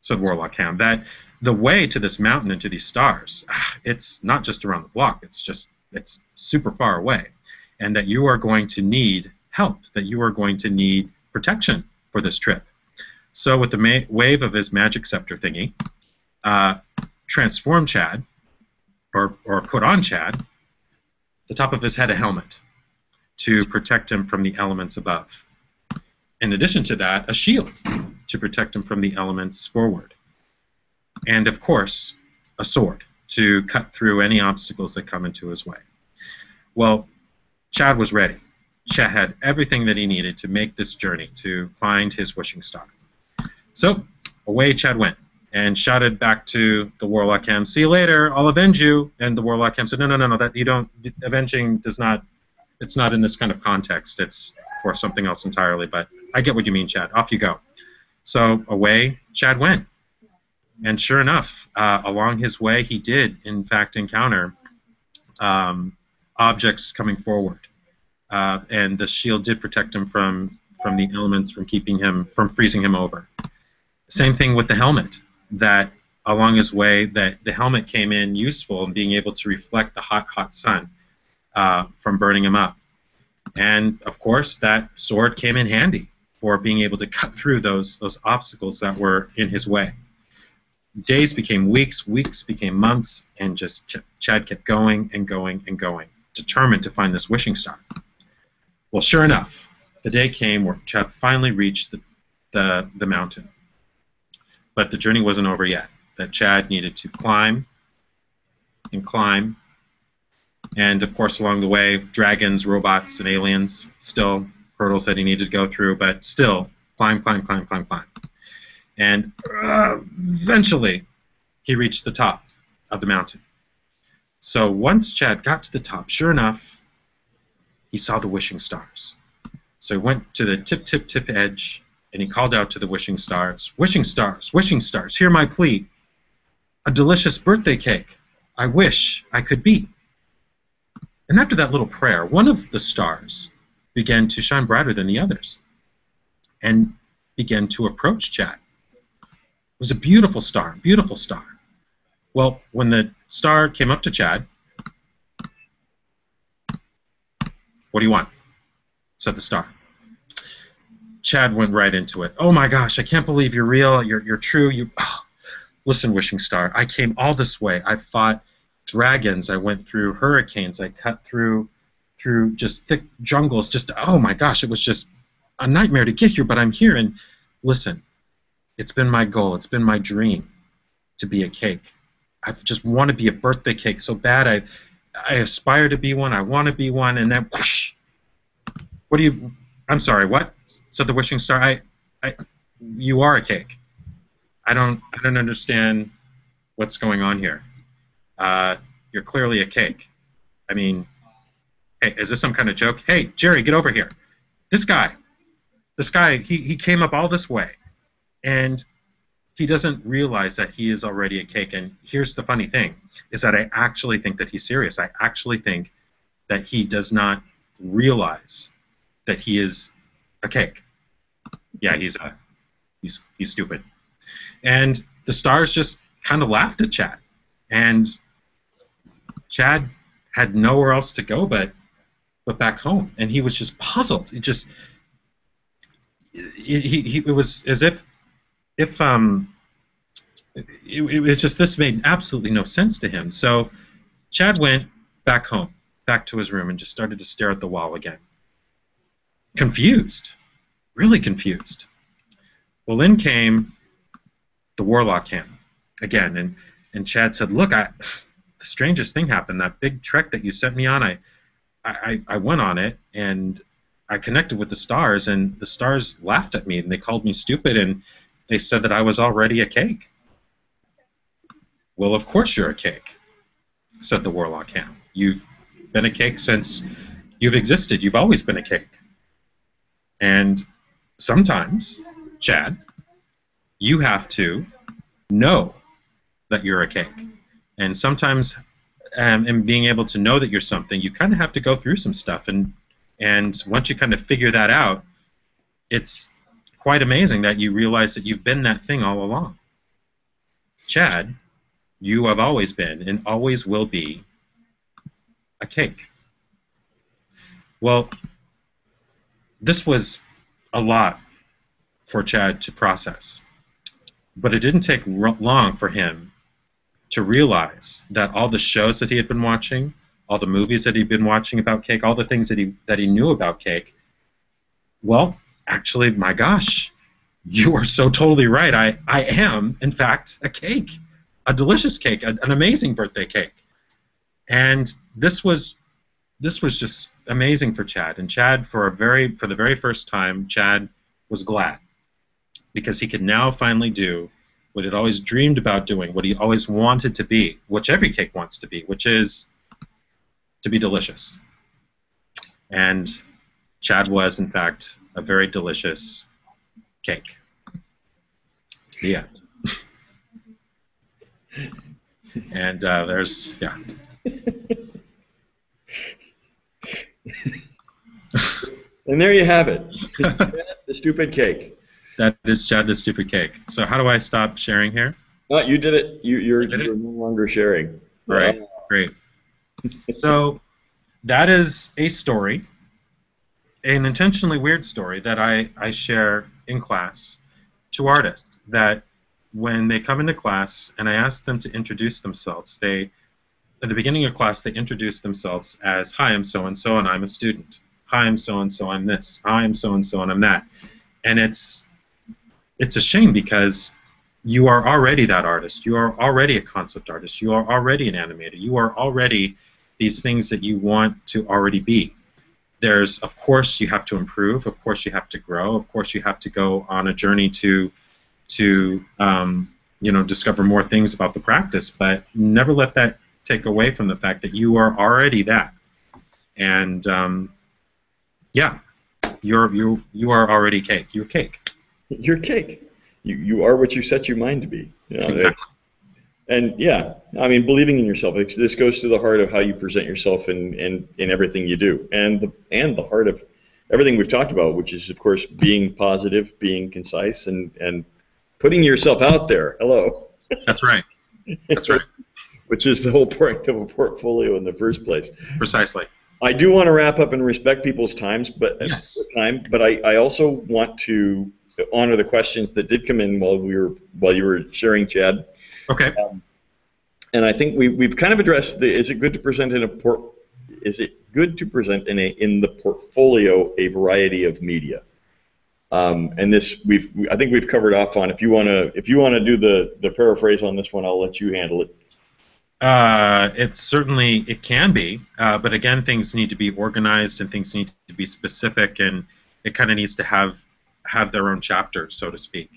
said Warlock ham, that the way to this mountain and to these stars, it's not just around the block, it's super far away, and that you are going to need help, that you are going to need protection for this trip. So with the wave of his magic scepter thingy, transform Chad, or put on Chad, the top of his head a helmet to protect him from the elements above. in addition to that, a shield to protect him from the elements forward. And, of course, a sword to cut through any obstacles that come into his way. Well, Chad was ready. Chad had everything that he needed to make this journey to find his wishing star. So, away Chad went and shouted back to the Warlock Cam, "See you later, I'll avenge you." And the Warlock Cam said, no, that you don't, avenging does not, it's not in this kind of context. It's for something else entirely, but I get what you mean, Chad. Off you go. So away Chad went. And sure enough, along his way, he did, in fact, encounter objects coming forward. And the shield did protect him from the elements, from freezing him over. Same thing with the helmet, that along his way, that the helmet came in useful in being able to reflect the hot sun from burning him up. And, of course, that sword came in handy for being able to cut through those obstacles that were in his way. Days became weeks, weeks became months, and just Chad kept going and going and going, determined to find this wishing star. Well, sure enough, the day came where Chad finally reached the mountain. But the journey wasn't over yet. That Chad needed to climb and climb. And, of course, along the way, dragons, robots, and aliens, still hurdles that he needed to go through, but still climb, climb, climb, climb, climb. And eventually, he reached the top of the mountain. So once Chad got to the top, sure enough, he saw the wishing stars. So he went to the tip, tip, tip edge, and he called out to the wishing stars, wishing stars, hear my plea. A delicious birthday cake I wish I could be. And after that little prayer, one of the stars began to shine brighter than the others and began to approach Chad. It was a beautiful star, beautiful star. Well, when the star came up to Chad, "What do you want?" said the star. Chad went right into it. "Oh my gosh, I can't believe you're real, you're true. Listen, wishing star, I came all this way. I fought dragons, I went through hurricanes, I cut through just thick jungles, oh my gosh, it was just a nightmare to get here, but I'm here, and listen, it's been my goal, it's been my dream to be a cake. I just want to be a birthday cake so bad. I aspire to be one, I want to be one, and then whoosh. I'm sorry, what?" said the wishing star. You are a cake. I don't understand what's going on here. You're clearly a cake. I mean, hey, is this some kind of joke? Hey, Jerry, get over here. This guy, he came up all this way, and he doesn't realize that he is already a cake. And here's the funny thing, is that I actually think that he's serious. I actually think that he does not realize that he is a cake. Yeah, he's stupid. And the stars just kind of laughed at Chad. And Chad had nowhere else to go but back home. And he was just puzzled. It was as if it was just, this made absolutely no sense to him. So Chad went back home, back to his room, and just started to stare at the wall again. Confused. Really confused. Well, in came the Warlock Cam again, and Chad said, "Look, the strangest thing happened. That big trek that you sent me on, I went on it, and I connected with the stars, and the stars laughed at me, and they called me stupid, and they said that I was already a cake." "Well, of course you're a cake," said the Warlock Cam. "You've been a cake since you've existed. You've always been a cake. And sometimes, Chad, you have to know that you're a cake. And sometimes, in being able to know that you're something, you kind of have to go through some stuff. And once you kind of figure that out, it's quite amazing that you realize that you've been that thing all along. Chad, you have always been and always will be a cake." Well, this was a lot for Chad to process. But it didn't take long for him to realize that all the shows that he had been watching, all the movies that he'd been watching about cake, all the things that he knew about cake, well, actually, my gosh, you are so totally right. I am, in fact, a cake, a delicious cake, an amazing birthday cake. And this was just amazing for Chad. And Chad, for the very first time, Chad was glad because he could now finally do what he'd always dreamed about doing, what he always wanted to be, which every cake wants to be, which is to be delicious. And Chad was, in fact, a very delicious cake. The end. And there's, yeah. And there you have it. The stupid cake. That is Chad the Stupid Cake. So how do I stop sharing here? Oh, you did it. You're no longer sharing. All right, great. So that is a story, an intentionally weird story that I share in class to artists, that when they come into class and I ask them to introduce themselves, at the beginning of class they introduce themselves as, "Hi, I'm so-and-so and I'm a student. Hi, I'm so-and-so, I'm this. Hi, I'm so-and-so and I'm that." And it's a shame because you are already that artist. You are already a concept artist. You are already an animator. You are already these things that you want to already be. There's, of course, you have to improve. Of course, you have to grow. Of course, you have to go on a journey to discover more things about the practice. But never let that take away from the fact that you are already that. And yeah, you are already cake. You're cake. You're cake. You are what you set your mind to be. You know, exactly. And yeah, I mean, believing in yourself. This goes to the heart of how you present yourself in everything you do, and the heart of everything we've talked about, which is, of course, being positive, being concise, and putting yourself out there. Hello. That's right. That's right. Which is the whole point of a portfolio in the first place. Precisely. I do want to wrap up and respect people's times, but yes. But I also want to honor the questions that did come in while you were sharing, Chad. Okay. And I think we've kind of addressed is it good to present in the portfolio a variety of media? And this I think we've covered off on. If you want to do the paraphrase on this one, I'll let you handle it. It can be, but again, things need to be organized and things need to be specific, and it kind of needs to have their own chapters, so to speak.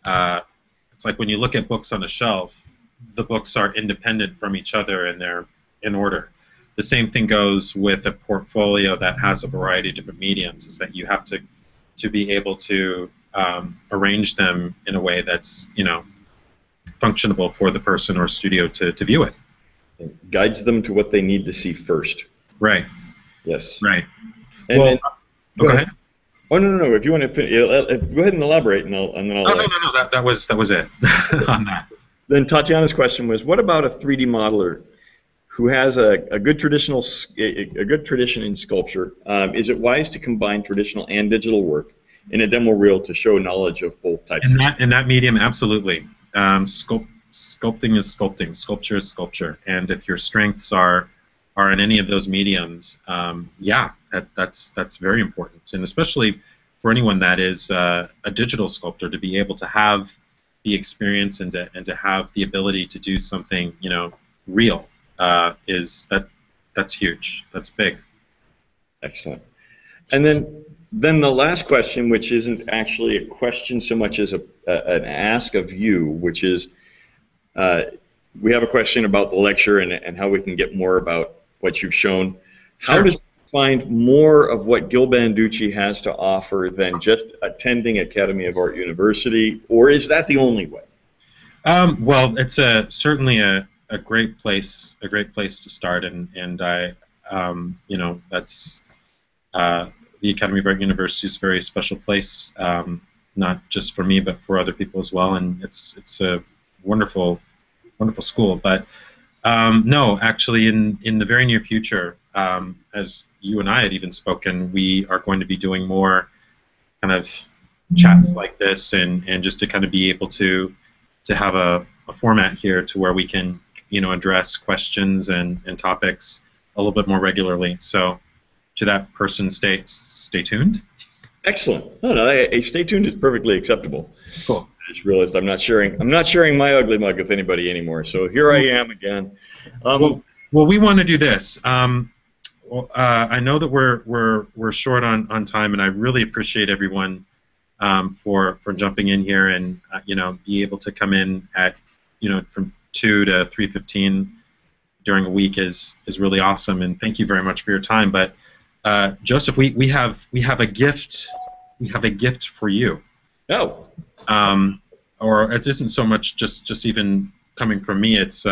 It's like when you look at books on a shelf, the books are independent from each other and they're in order. The same thing goes with a portfolio that has a variety of different mediums, is that you have to be able to arrange them in a way that's, functionable for the person or studio to view it. It guides them to what they need to see first. Right. Yes. Right. Go ahead. Oh no! If you want to go ahead and elaborate, and then I'll. No. That was it on that. Then Tatiana's question was, what about a 3D modeler who has a good tradition in sculpture? Is it wise to combine traditional and digital work in a demo reel to show knowledge of both types? In that medium, absolutely. Sculpting is sculpting. Sculpture is sculpture. And if your strengths are in any of those mediums, that's very important. And especially for anyone that is a digital sculptor, to be able to have the experience and to have the ability to do something real that's huge. That's big. Excellent. And then the last question, which isn't actually a question so much as an ask of you, which is we have a question about the lecture and how we can get more about what you've shown. How does one find more of what Gil Banducci has to offer than just attending Academy of Art University, or is that the only way? Well, it's certainly a great place to start, and I that's the Academy of Art University is a very special place, not just for me but for other people as well, and it's a wonderful school. But no, actually, in the very near future, as you and I had even spoken, we are going to be doing more kind of chats like this, and just to kind of be able to have a format here to where we can address questions and topics a little bit more regularly. So to that person, stay tuned. Excellent. No, no, stay tuned is perfectly acceptable. Cool. I just realized I'm not sharing my ugly mug with anybody anymore. So here I am again. Well, we want to do this. I know that we're short on time, and I really appreciate everyone for jumping in here and be able to come in at from 2 to 3:15 during a week is really awesome, and thank you very much for your time. But Joseph, we have a gift. We have a gift for you. Oh. Or it isn't so much just even coming from me. It's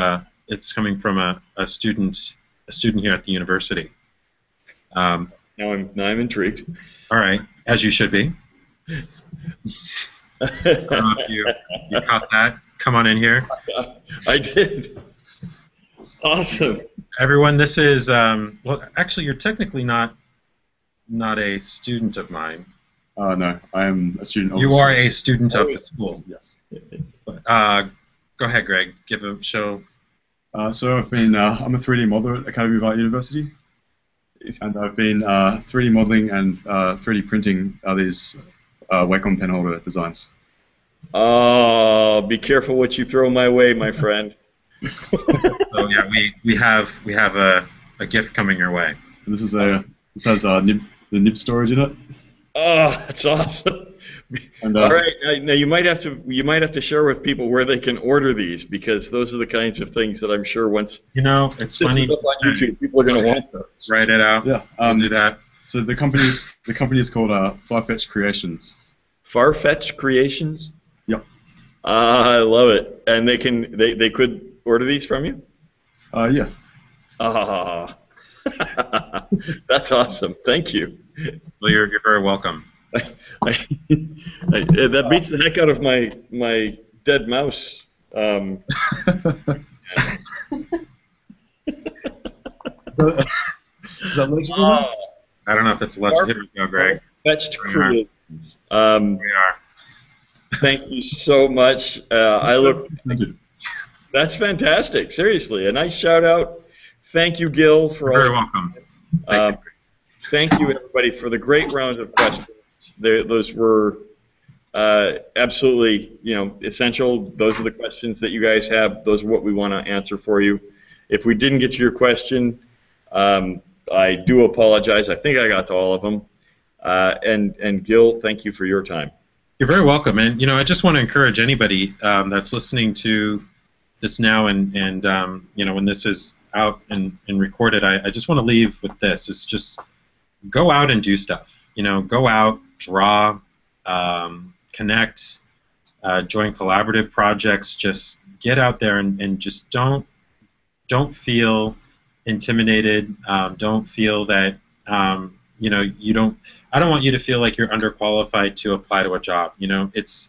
coming from a student here at the university. Now I'm intrigued. All right, as you should be. I don't know if you caught that. Come on in here. I did. Awesome. Everyone, this is well. Actually, you're technically not a student of mine. No, I am a student of You the are school. a student of the school. Yes. Go ahead, Greg. Give a show. So I'm a 3D modeler at Academy of Art University, and I've been 3D modeling and 3D printing these Wacom pen holder designs. Oh, be careful what you throw my way, my friend. So yeah, we have a gift coming your way. And this has the nib storage in it. Oh, that's awesome. And, all right, now you might have to share with people where they can order these, because those are the kinds of things that I'm sure once it's funny. Up on YouTube, people are going to want those. Write it out. Yeah, we'll do that. So the company is called Farfetch Creations. Farfetch Creations. Yep. I love it, and they could order these from you. Yeah. Ah, that's awesome. Thank you. Well, you're very welcome. That beats the heck out of my dead mouse. Is that legible? I don't know if it's legible. Here we go, Greg. Fetched Creations. we are. Thank you so much. That's fantastic. Seriously, a nice shout out. Thank you, Gil, for You're all. very welcome. Thank you, everybody, for the great round of questions. Those were absolutely, essential. Those are the questions that you guys have. Those are what we want to answer for you. If we didn't get to your question, I do apologize. I think I got to all of them. And Gil, thank you for your time. You're very welcome. And I just want to encourage anybody that's listening to this now, and when this is out and recorded, I just want to leave with this: is just go out and do stuff. Go out, draw, connect, join collaborative projects. Just get out there and just don't feel intimidated. Don't feel that you don't. I don't want you to feel like you're underqualified to apply to a job. It's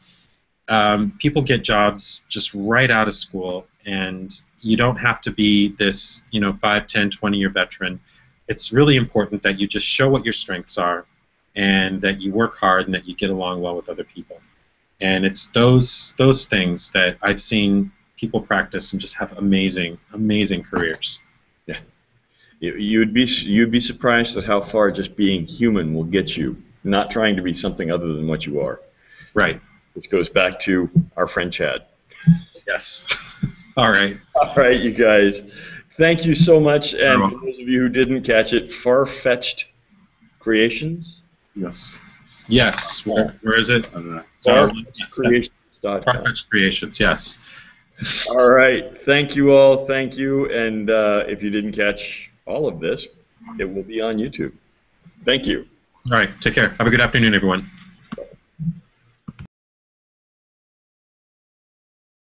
people get jobs just right out of school, and you don't have to be this 5, 10, 20-year veteran. It's really important that you just show what your strengths are, and that you work hard, and that you get along well with other people. And it's those things that I've seen people practice and just have amazing careers. Yeah, you'd be surprised at how far just being human will get you. Not trying to be something other than what you are. Right. This goes back to our friend Chad. Yes. All right. All right, you guys. Thank you so much. And for those of you who didn't catch it, Far-Fetched Creations? Yes. Yes. Where is it? Farfetchedcreations.com. Far-Fetched Creations, yes. All right. Thank you all. Thank you. And if you didn't catch all of this, it will be on YouTube. Thank you. All right. Take care. Have a good afternoon, everyone.